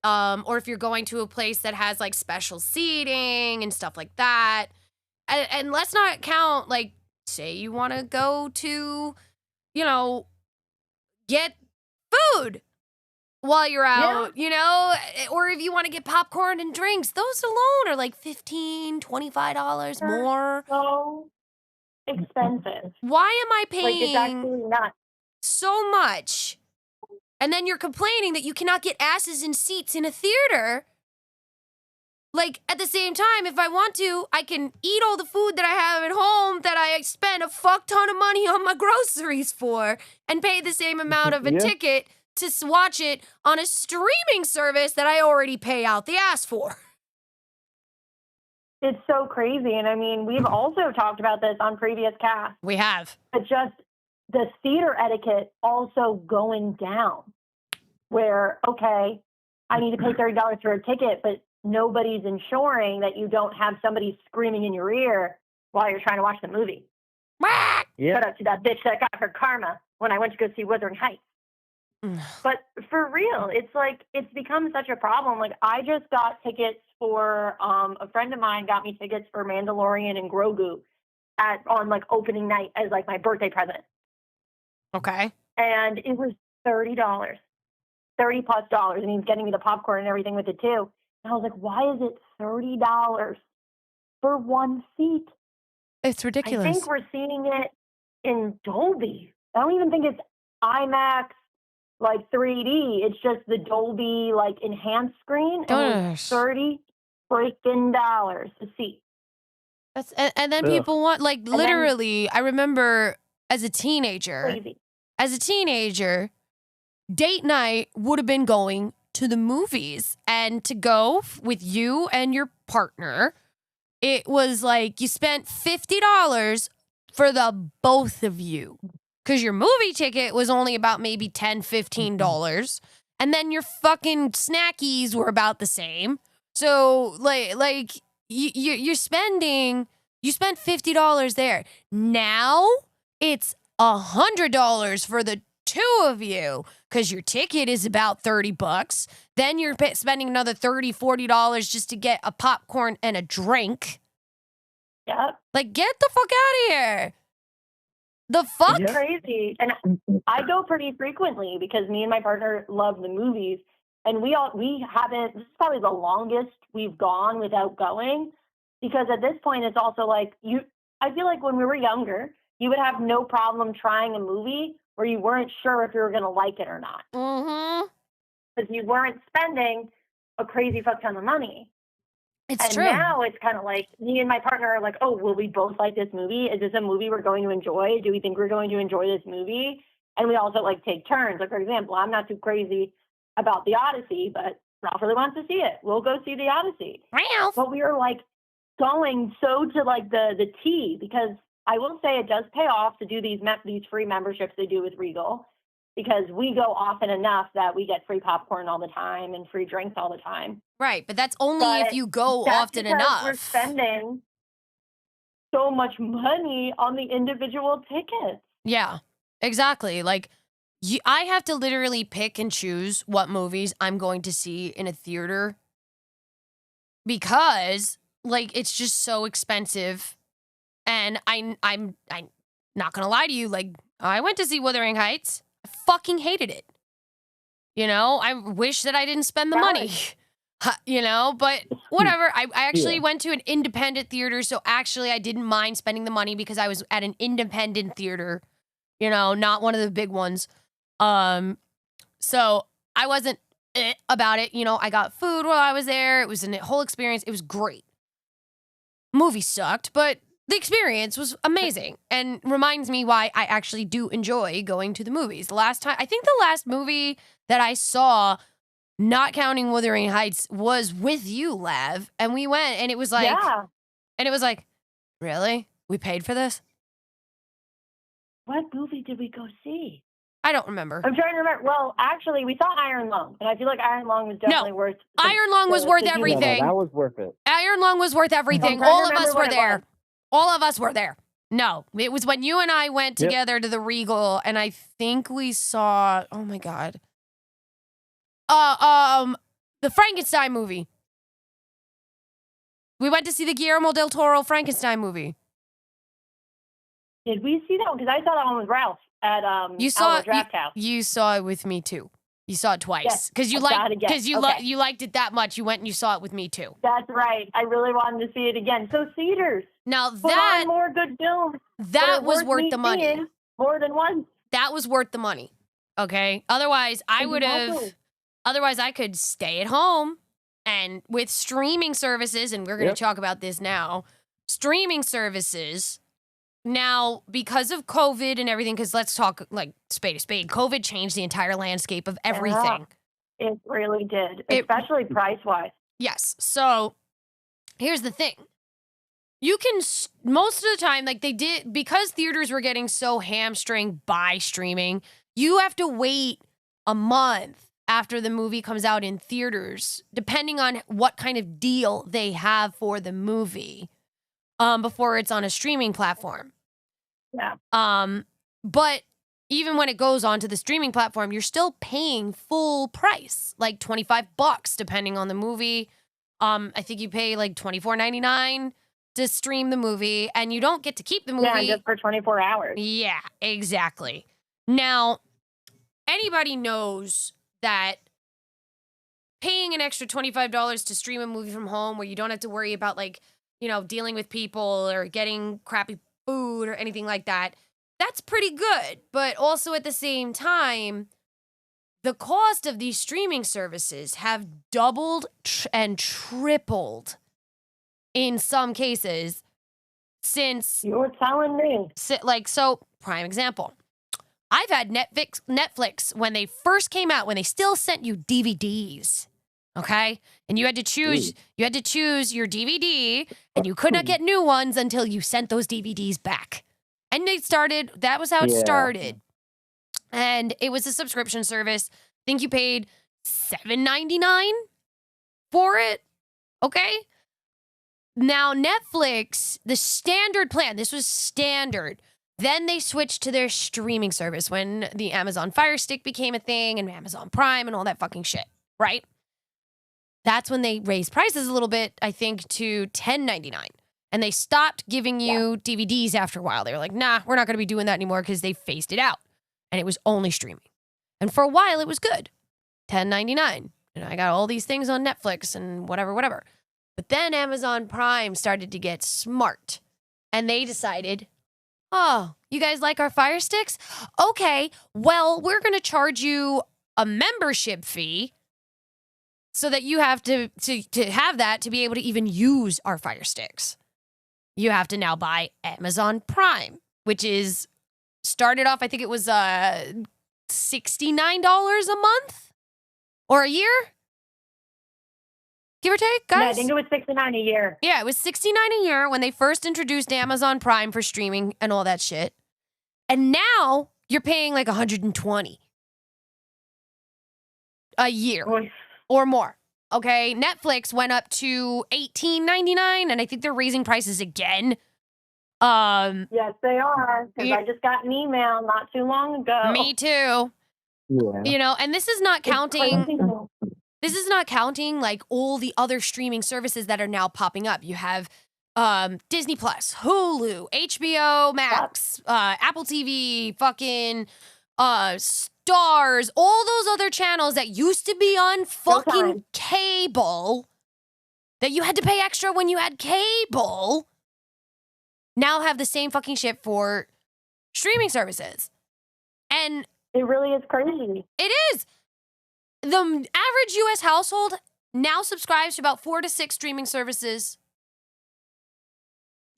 Or if you're going to a place that has like special seating and stuff like that. And let's not count, like, say you want to go to, you know, get food while you're out, you know, or if you want to get popcorn and drinks, those alone are like $15, $25 They're more. so expensive. Why am I Like, it's paying actually nuts. so much? And then you're complaining that you cannot get asses in seats in a theater. Like, at the same time, if I want to, I can eat all the food that I have at home that I spend a fuck ton of money on my groceries for and pay the same amount of a Yeah. ticket to watch it on a streaming service that I already pay out the ass for. It's so crazy. And I mean, we've also talked about this on previous casts, We have. but just the theater etiquette also going down where, okay, I need to pay $30 for a ticket, but nobody's ensuring that you don't have somebody screaming in your ear while you're trying to watch the movie. Whack! Yeah. Shout out to that bitch that got her karma when I went to go see Wuthering Heights. But for real, it's like, it's become such a problem. Like, I just got tickets for, a friend of mine got me tickets for Mandalorian and Grogu on like opening night as like my birthday present. Okay. And it was $30, $30+ and he's getting me the popcorn and everything with it too. And I was like, why is it $30 for one seat? It's ridiculous. I think we're seeing it in Dolby. I don't even think it's IMAX like 3D. It's just the Dolby like enhanced screen, and it's $30 freaking a seat. That's and then Ugh. people want, like, then- literally, I remember as a teenager, Crazy. date night would have been going to the movies, and to go with you and your partner, it was like you spent $50 for the both of you, because your movie ticket was only about maybe $10, $15, and then your fucking snackies were about the same. So like you spent $50 there. Now it's $100 for the two of you, because your ticket is about $30. Then you're spending another $30, $40 just to get a popcorn and a drink. Yep. Like, get the fuck out of here. The fuck? It's crazy. And I go pretty frequently because me and my partner love the movies, and we haven't, this is probably the longest we've gone without going, because at this point it's also like I feel like when we were younger, you would have no problem trying a movie where you weren't sure if you were going to like it or not. Mm-hmm. Because you weren't spending a crazy fuck ton of money. It's And true. now it's kind of like me and my partner are like, oh, will we both like this movie? Is this a movie we're going to enjoy? Do we think we're going to enjoy this movie? And we also like take turns. Like, for example, I'm not too crazy about The Odyssey, but Ralph really wants to see it. We'll go see The Odyssey. Ralph. But we are like going so to like the T, because I will say it does pay off to do these free memberships they do with Regal, because we go often enough that we get free popcorn all the time and free drinks all the time. Right, but that's only if But you go That's often because enough. We're spending so much money on the individual tickets. Yeah, exactly. Like, I have to literally pick and choose what movies I'm going to see in a theater, because, like, it's just so expensive. And I'm not gonna lie to you. Like, I went to see Wuthering Heights. I fucking hated it. You know, I wish that I didn't spend the money. You know, but whatever. I actually went to an independent theater, so actually I didn't mind spending the money because I was at an independent theater, you know, not one of the big ones. So I wasn't about it. You know, I got food while I was there. It was a whole experience. It was great. Movie sucked, but the experience was amazing and reminds me why I actually do enjoy going to the movies. I think the last movie that I saw, not counting Wuthering Heights, was with you, Lav, and we went, and it was like, really? We paid for this? What movie did we go see? I don't remember. I'm trying to remember. Well, actually, we saw Iron Lung, and I feel like Iron Lung was definitely worth. Iron Lung was worth the- everything. No, that was worth it. Iron Lung was worth everything. trying to All of remember us were what it there. was. All of us were there. No, it was when you and I went Yep. together to the Regal, and I think we saw. Oh my god. The Frankenstein movie. We went to see the Guillermo del Toro Frankenstein movie. Did we see that one? Because I saw that one with Ralph at You saw Alamo Draft House. You saw it with me too. You saw it twice Yes, because you I saw liked it again. because Okay. you liked it that much. You went and you saw it with me too. That's right. I really wanted to see it again. So theaters Now put that on more good films. that was worth me the money. seeing more than once. That was worth the money. Okay. Otherwise, I would have. Exactly. Otherwise, I could stay at home and with streaming services, and we're going to Yep. talk about this now. Streaming services. Now, because of COVID and everything, because let's talk like spade to spade, COVID changed the entire landscape of everything. It really did, It- especially price-wise. Yes. So here's the thing. You can, most of the time, like they did, because theaters were getting so hamstringed by streaming, you have to wait a month after the movie comes out in theaters, depending on what kind of deal they have for the movie, before it's on a streaming platform. Yeah. But even when it goes onto the streaming platform, you're still paying full price, like $25, depending on the movie. I think you pay like $24.99 to stream the movie, and you don't get to keep the movie. Yeah, just for 24 hours. Yeah, exactly. Now, anybody knows that paying an extra $25 to stream a movie from home where you don't have to worry about, like, you know, dealing with people or getting crappy food or anything like that, that's pretty good. But also at the same time, the cost of these streaming services have doubled and tripled in some cases since, You're telling me. so prime example. I've had Netflix when they first came out, when they still sent you DVDs, okay? And you had to choose your DVD, and you could not get new ones until you sent those DVDs back. And that was how it Yeah. started. And it was a subscription service. I think you paid $7.99 for it, okay? Now, Netflix, the standard plan, this was standard. Then they switched to their streaming service when the Amazon Fire Stick became a thing and Amazon Prime and all that fucking shit, right? That's when they raised prices a little bit, I think, to $10.99. And they stopped giving you DVDs after a while. They were like, nah, we're not going to be doing that anymore because they phased it out. And it was only streaming. And for a while, it was good. $10.99. And I got all these things on Netflix and whatever. But then Amazon Prime started to get smart. And they decided, oh, you guys like our Fire Sticks? Okay, well, we're going to charge you a membership fee so that you have to have that to be able to even use our Fire Sticks. You have to now buy Amazon Prime, which is started off, I think it was $69 a month or a year, give or take, guys. Yeah, I think it was $69 a year. Yeah, it was $69 a year when they first introduced Amazon Prime for streaming and all that shit. And now you're paying like $120 a year Oy. or more. Okay, Netflix went up to $18.99, and I think they're raising prices again. Yes, they are. Because Yeah. I just got an email not too long ago. Me too. Yeah. You know, and this is not It's counting. crazy. This is not counting like all the other streaming services that are now popping up. You have Disney Plus, Hulu, HBO Max, Apple TV, fucking Stars, all those other channels that used to be on fucking Showtime. cable that you had to pay extra when you had cable now have the same fucking shit for streaming services. And It really is crazy. it is. The average US household now subscribes to about 4 to 6 streaming services.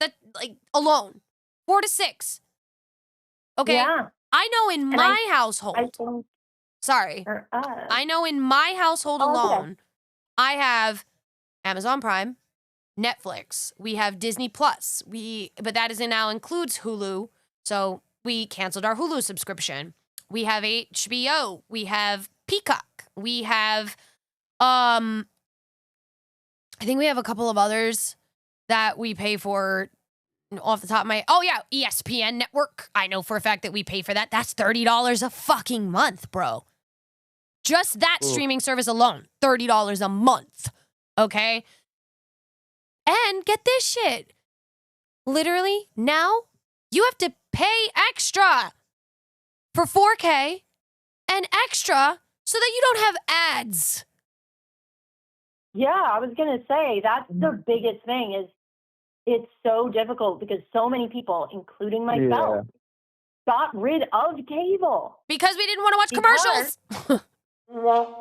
That, like, alone. 4 to 6. Okay. Yeah. I know in And my household. I think Sorry. for us. I know in my household Oh, okay. alone, I have Amazon Prime, Netflix. We have Disney Plus. But that now includes Hulu. So we canceled our Hulu subscription. We have HBO. We have Peacock. We have, I think we have a couple of others that we pay for off the top of my, oh yeah, ESPN Network. I know for a fact that we pay for that. That's $30 a fucking month, bro. Just that streaming service alone, $30 a month. Okay? And get this shit. Literally, now you have to pay extra for 4K and extra so that you don't have ads. Yeah, I was going to say that's the biggest thing is it's so difficult because so many people, including myself, got rid of cable. Because we didn't want to watch commercials.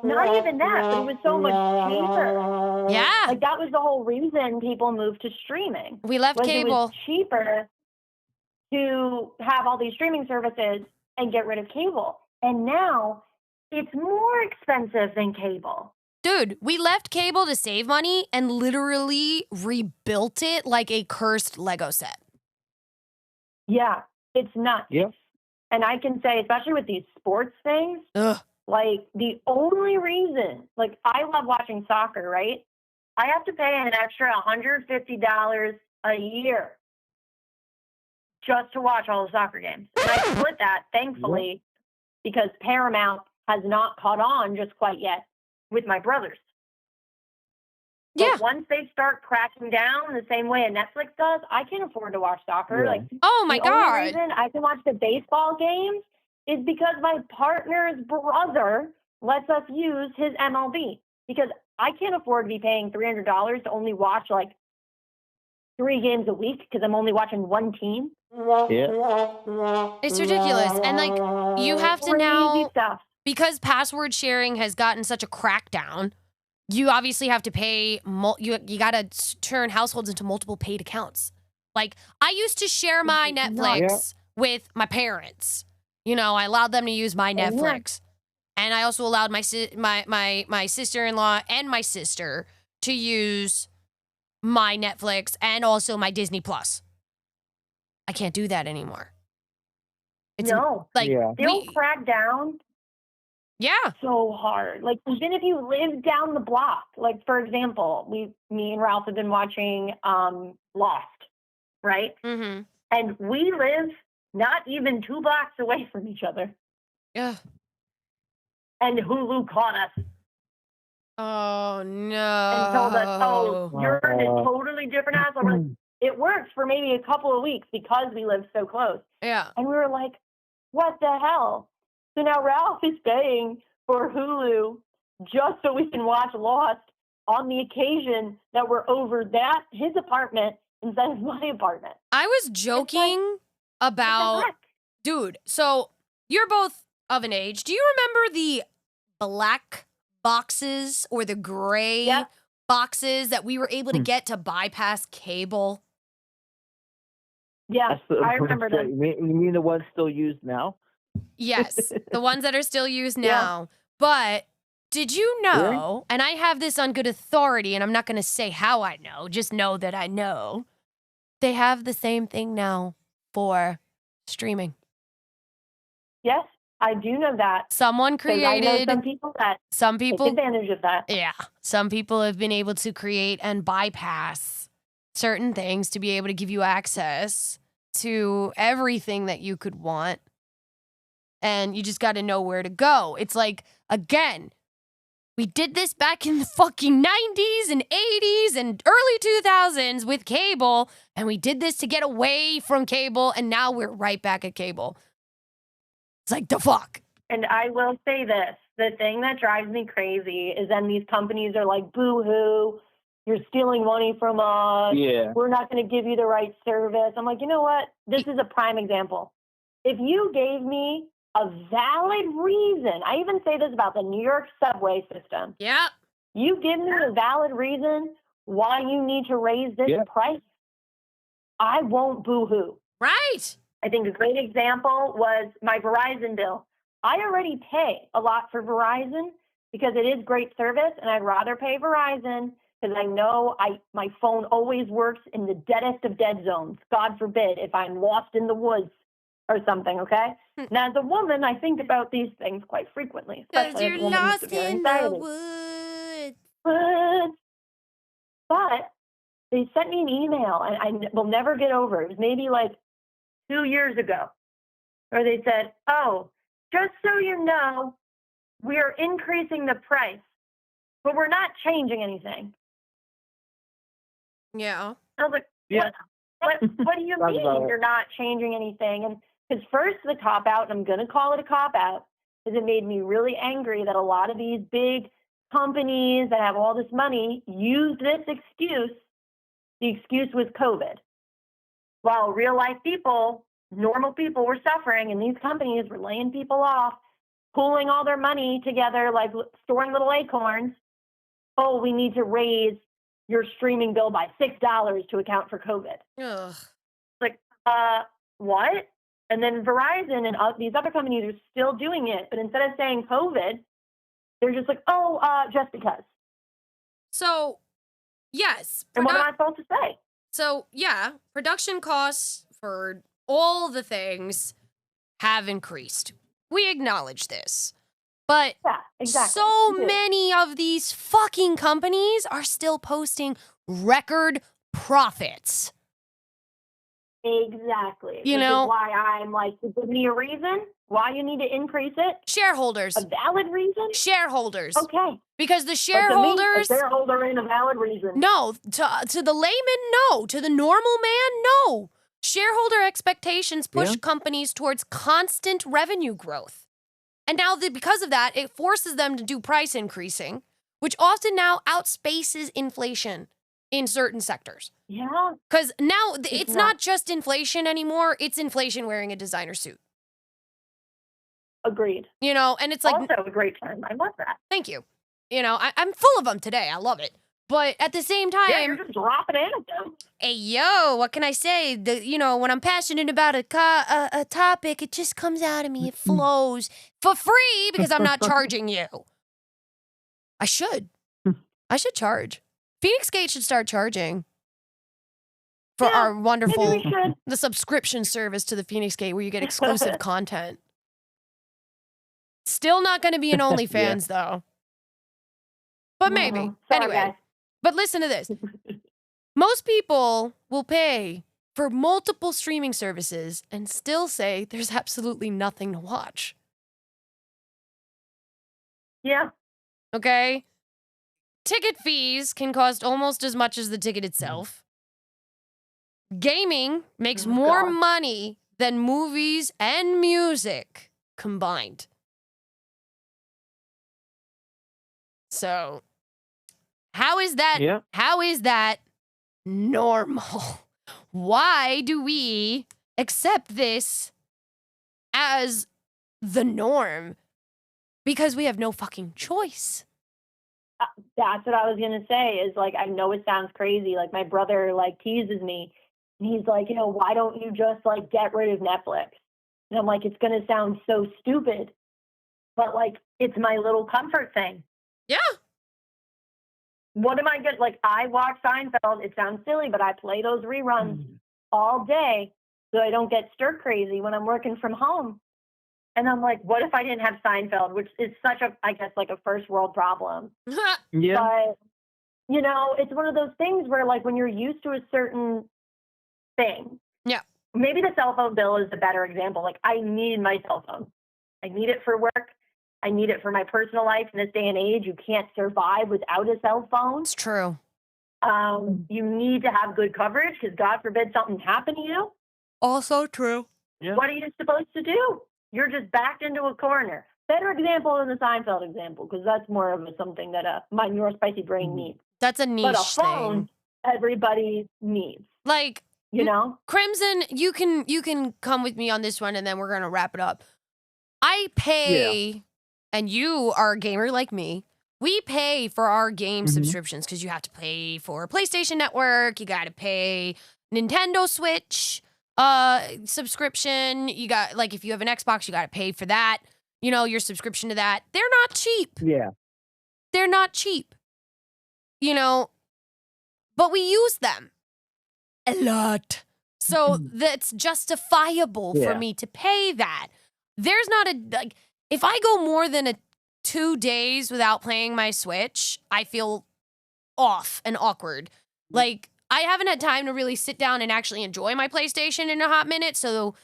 Not even that, but it was so much cheaper. Yeah. Like that was the whole reason people moved to streaming. We left It cable. was cheaper to have all these streaming services and get rid of cable. And now it's more expensive than cable. Dude, we left cable to save money and literally rebuilt it like a cursed Lego set. Yeah, it's nuts. Yep. And I can say, especially with these sports things, like the only reason, like I love watching soccer, right? I have to pay an extra $150 a year just to watch all the soccer games. And I split that, thankfully, because Paramount has not caught on just quite yet with my brothers. Yeah. But once they start cracking down the same way a Netflix does, I can't afford to watch soccer. Yeah. Like, Oh my the only God. reason I can watch the baseball games is because my partner's brother lets us use his MLB. Because I can't afford to be paying $300 to only watch like 3 games a week because I'm only watching one team. Yeah. It's ridiculous. And like, you have to Crazy now, stuff. because password sharing has gotten such a crackdown, you obviously have to pay, you got to turn households into multiple paid accounts. Like, I used to share my Netflix with my parents. You know, I allowed them to use my Netflix. And I also allowed my sister-in-law and my sister to use my Netflix and also my Disney Plus. I can't do that anymore. It's like They'll crack down so hard. Like, even if you live down the block, like, for example, me and Ralph have been watching Lost, right? Mm-hmm. And we live not even 2 blocks away from each other. Yeah. And Hulu caught us Oh, no. and told us, oh, you're in a totally different house. We're like, it worked for maybe a couple of weeks because we live so close. Yeah. And we were like, what the hell? So now Ralph is paying for Hulu just so we can watch Lost on the occasion that we're over his apartment instead of my apartment. I was joking about, dude, so you're both of an age. Do you remember the black boxes or the gray boxes that we were able to get to bypass cable? Yeah, I remember that. You mean the ones still used now? Yes, the ones that are still used now. But did you know, and I have this on good authority, and I'm not going to say how I know, just know that I know, they have the same thing now for streaming. Yes, I do know that. Someone 'Cause I know created, some people take advantage of that. Yeah, some people have been able to create and bypass certain things to be able to give you access to everything that you could want. And you just got to know where to go. It's like, again, we did this back in the fucking 90s and 80s and early 2000s with cable. And we did this to get away from cable. And now we're right back at cable. It's like, the fuck. And I will say this. The thing that drives me crazy is then these companies are like, boo-hoo, you're stealing money from us. Yeah. We're not going to give you the right service. I'm like, you know what? This is a prime example. If you gave me a valid reason, I even say this about the New York subway system. Yeah. You give me a valid reason why you need to raise this price, I won't boo-hoo. Right. I think a great example was my Verizon bill. I already pay a lot for Verizon because it is great service, and I'd rather pay Verizon because I know my phone always works in the deadest of dead zones. God forbid if I'm lost in the woods or something, okay? Hmm. Now, as a woman, I think about these things quite frequently, especially as a woman with severe anxiety. woods. But they sent me an email, and I will never get over it. It was maybe like 2 years ago, where they said, oh, just so you know, we are increasing the price, but we're not changing anything. Yeah. I was like, Yeah. what do you Talk mean about it. you're not changing anything? And because first the cop out, and I'm going to call it a cop out, because it made me really angry that a lot of these big companies that have all this money use this excuse. The excuse was COVID. While real life people, normal people were suffering, and these companies were laying people off, pooling all their money together, like storing little acorns. Oh, we need to raise your streaming bill by $6 to account for COVID. Ugh. Like, what? And then Verizon and these other companies are still doing it, but instead of saying COVID, they're just like, oh, just because. So, yes. And what am I supposed to say? So, yeah, production costs for all the things have increased. We acknowledge this. But Yeah, exactly. so We do. many of these fucking companies are still posting record profits. Exactly. You Which know- is why I'm like, give me a reason why you need to increase it. Shareholders. A valid reason? Shareholders. Okay. Because the But to me, shareholders... a shareholder ain't a valid reason. No, to the layman, no. To the normal man, no. Shareholder expectations push Yeah. companies towards constant revenue growth. And now because of that, it forces them to do price increasing, which often now outspaces inflation in certain sectors. Yeah. Because now it's not not. just inflation anymore, it's inflation wearing a designer suit. Agreed. You know, and it's like, Also a great term. I love that. thank you. You know, I'm full of them today. I love it. But at the same time, Yeah, you're just dropping anecdotes. hey, yo, what can I say? When I'm passionate about a topic, it just comes out of me. It flows for free because I'm not charging you. I should. I should charge. Phoenix Gate should start charging for Yeah, our wonderful, Maybe we should. the subscription service to the Phoenix Gate where you get exclusive content. Still not going to be an OnlyFans, though. But maybe. Mhm. Sorry, Anyway. guys. But listen to this. Most people will pay for multiple streaming services and still say there's absolutely nothing to watch. Yeah. Okay? Ticket fees can cost almost as much as the ticket itself. Gaming makes Oh, more God. money than movies and music combined. So, how is that? Yeah. How is that normal? Why do we accept this as the norm? Because we have no fucking choice. That's what I was gonna say. Is like, I know it sounds crazy. Like, my brother like teases me, and he's like, why don't you just like get rid of Netflix? And I'm like, it's gonna sound so stupid, but like, it's my little comfort thing. Yeah. What am I good? Like, I watch Seinfeld. It sounds silly, but I play those reruns all day so I don't get stir crazy when I'm working from home. And I'm like, what if I didn't have Seinfeld, which is such a, I guess, like a first world problem. Yeah. But, it's one of those things where, like, when you're used to a certain thing. Yeah. Maybe the cell phone bill is a better example. Like, I need my cell phone. I need it for work. I need it for my personal life. In this day and age, you can't survive without a cell phone. It's true. You need to have good coverage because God forbid something happen to you. Also true. Yeah. What are you supposed to do? You're just backed into a corner. Better example than the Seinfeld example, because that's more of something that my neurospicy brain needs. That's a niche But a phone, thing. everybody needs. Like, You know? Crimson, you can come with me on this one and then we're gonna wrap it up. I pay, and you are a gamer like me. We pay for our game subscriptions because you have to pay for PlayStation Network, you gotta pay Nintendo Switch subscription. You got, like, if you have an Xbox, you gotta pay for that. Your subscription to that. They're not cheap. Yeah. They're not cheap. But we use them a lot. So that's justifiable for Yeah. me to pay that. There's not a like if I go more than 2 days without playing my Switch, I feel off and awkward. Like I haven't had time to really sit down and actually enjoy my PlayStation in a hot minute, so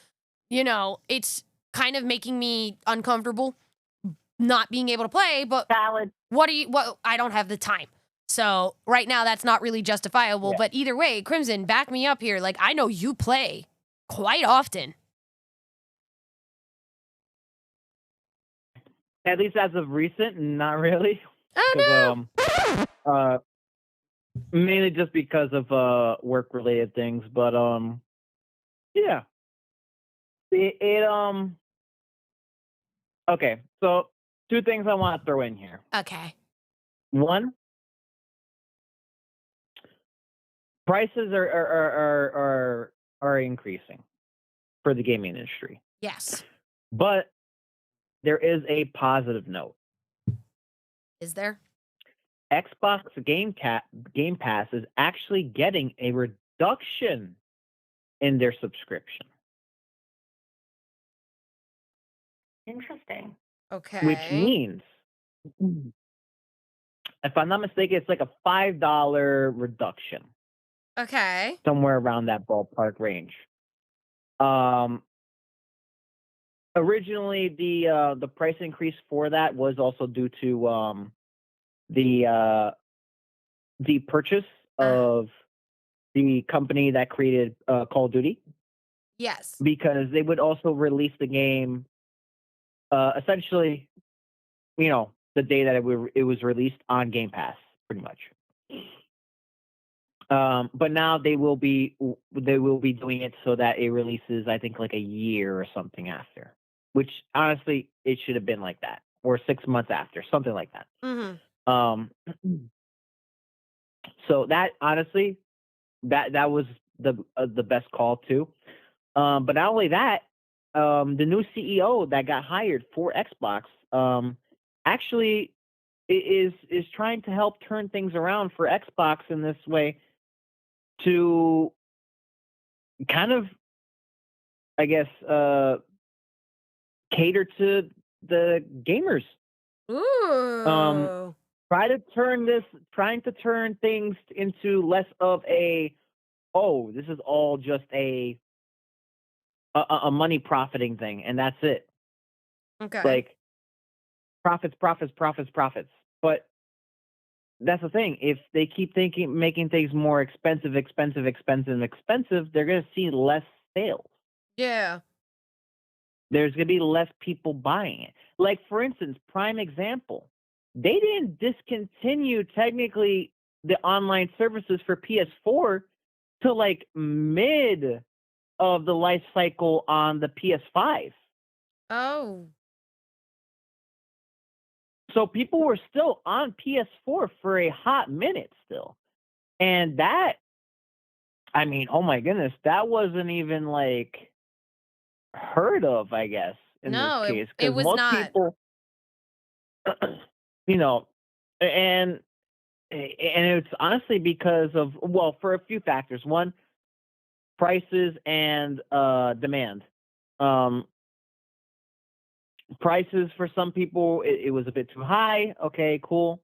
it's kind of making me uncomfortable not being able to play, but Valid. what I don't have the time. So right now that's not really justifiable, Yeah. but either way, Crimson, back me up here. Like I know you play quite often. At least as of recent, not really. Oh Because mainly just because of work related things. But yeah. It okay. So two things I want to throw in here. no. Okay. One, prices are increasing for the gaming industry. Yes. But there is a positive note. Is there? Xbox Game Pass is actually getting a reduction in their subscription, Interesting. Okay. which means, if I'm not mistaken, it's like a $5 reduction, Okay. somewhere around that ballpark range. Originally, the price increase for that was also due to the purchase of the company that created Call of Duty, Yes. because they would also release the game essentially, the day that it was released on Game Pass, pretty much. But now they will be doing it so that it releases, I think, like a year or something after. Which honestly, it should have been like that, or 6 months after, something like that. Mm-hmm. So that honestly, that was the best call too. But not only that, the new CEO that got hired for Xbox actually is trying to help turn things around for Xbox in this way to kind of, I guess, cater to the gamers. Ooh. Trying to turn things into less of a, oh, this is all just a money profiting thing, and that's it. Okay. Like profits, profits, profits, profits. But that's the thing. If they keep making things more expensive, they're going to see less sales. Yeah. There's going to be less people buying it. Like, for instance, prime example, they didn't discontinue technically the online services for PS4 till like mid of the life cycle on the PS5. Oh. So people were still on PS4 for a hot minute still. And that, I mean, oh my goodness, that wasn't even like heard of, I guess, in No, this case. it Because was most not. people, you know, and it's honestly because of, well, for a few factors. One, prices and demand. Prices for some people, it was a bit too high. Okay, cool.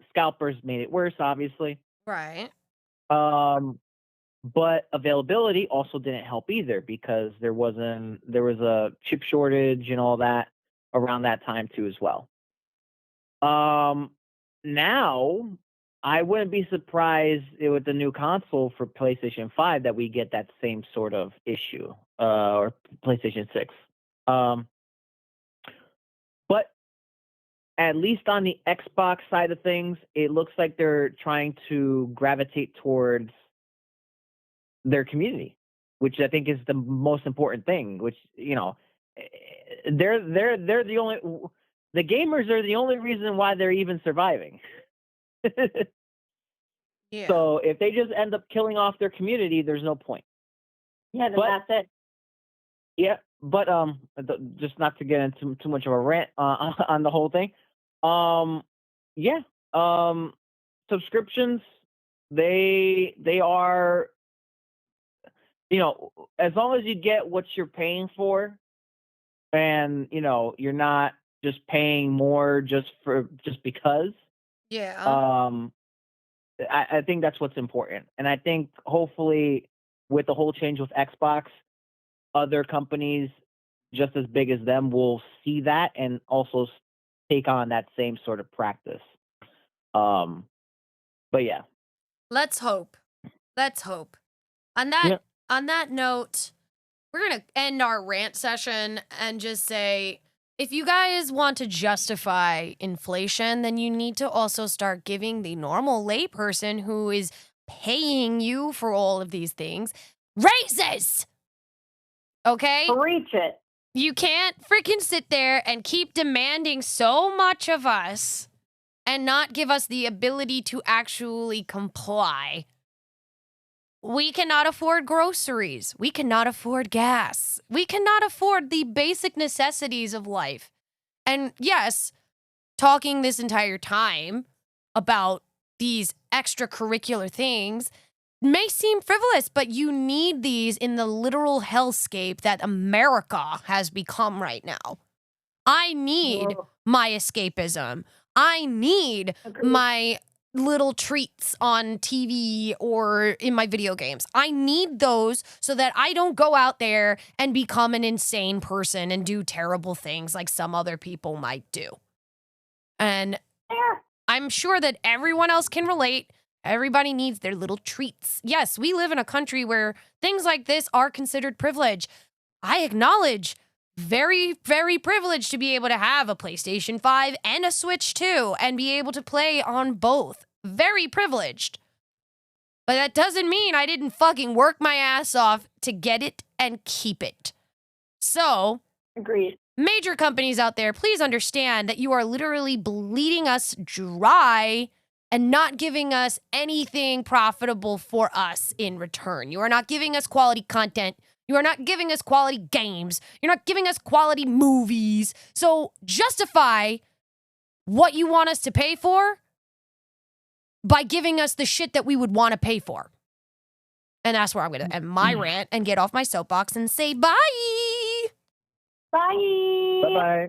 Scalpers made it worse, obviously. Right. But availability also didn't help either, because there was a chip shortage and all that around that time too as well. Now I wouldn't be surprised with the new console for PlayStation 5 that we get that same sort of issue, or PlayStation 6. But at least on the Xbox side of things, it looks like they're trying to gravitate towards their community, which I think is the most important thing. Which, they're the gamers are the only reason why they're even surviving. Yeah. So if they just end up killing off their community, there's no point. Yeah, then But- that's it. Yeah, but just not to get into too much of a rant on the whole thing. Yeah, subscriptions, they are as long as you get what you're paying for, and you're not just paying more just because. Yeah. I think that's what's important, and I think hopefully with the whole change with Xbox, other companies just as big as them will see that and also take on that same sort of practice. But yeah. Let's hope. Let's hope. On that Yeah. on that note, we're going to end our rant session and just say, if you guys want to justify inflation, then you need to also start giving the normal layperson who is paying you for all of these things raises. Okay? Reach it. You can't freaking sit there and keep demanding so much of us and not give us the ability to actually comply. We cannot afford groceries. We cannot afford gas. We cannot afford the basic necessities of life. And yes, talking this entire time about these extracurricular things may seem frivolous, but you need these in the literal hellscape that America has become right now. I need my escapism. I need my little treats on TV or in my video games. I need those so that I don't go out there and become an insane person and do terrible things like some other people might do. And I'm sure that everyone else can relate. Everybody needs their little treats. Yes, we live in a country where things like this are considered privilege. I acknowledge very, very privileged to be able to have a PlayStation 5 and a Switch 2 and be able to play on both. Very privileged. But that doesn't mean I didn't fucking work my ass off to get it and keep it. So, Agreed. major companies out there, please understand that you are literally bleeding us dry and not giving us anything profitable for us in return. You are not giving us quality content. You are not giving us quality games. You're not giving us quality movies. So justify what you want us to pay for by giving us the shit that we would want to pay for. And that's where I'm going to end my rant and get off my soapbox and say bye. Bye. Bye-bye.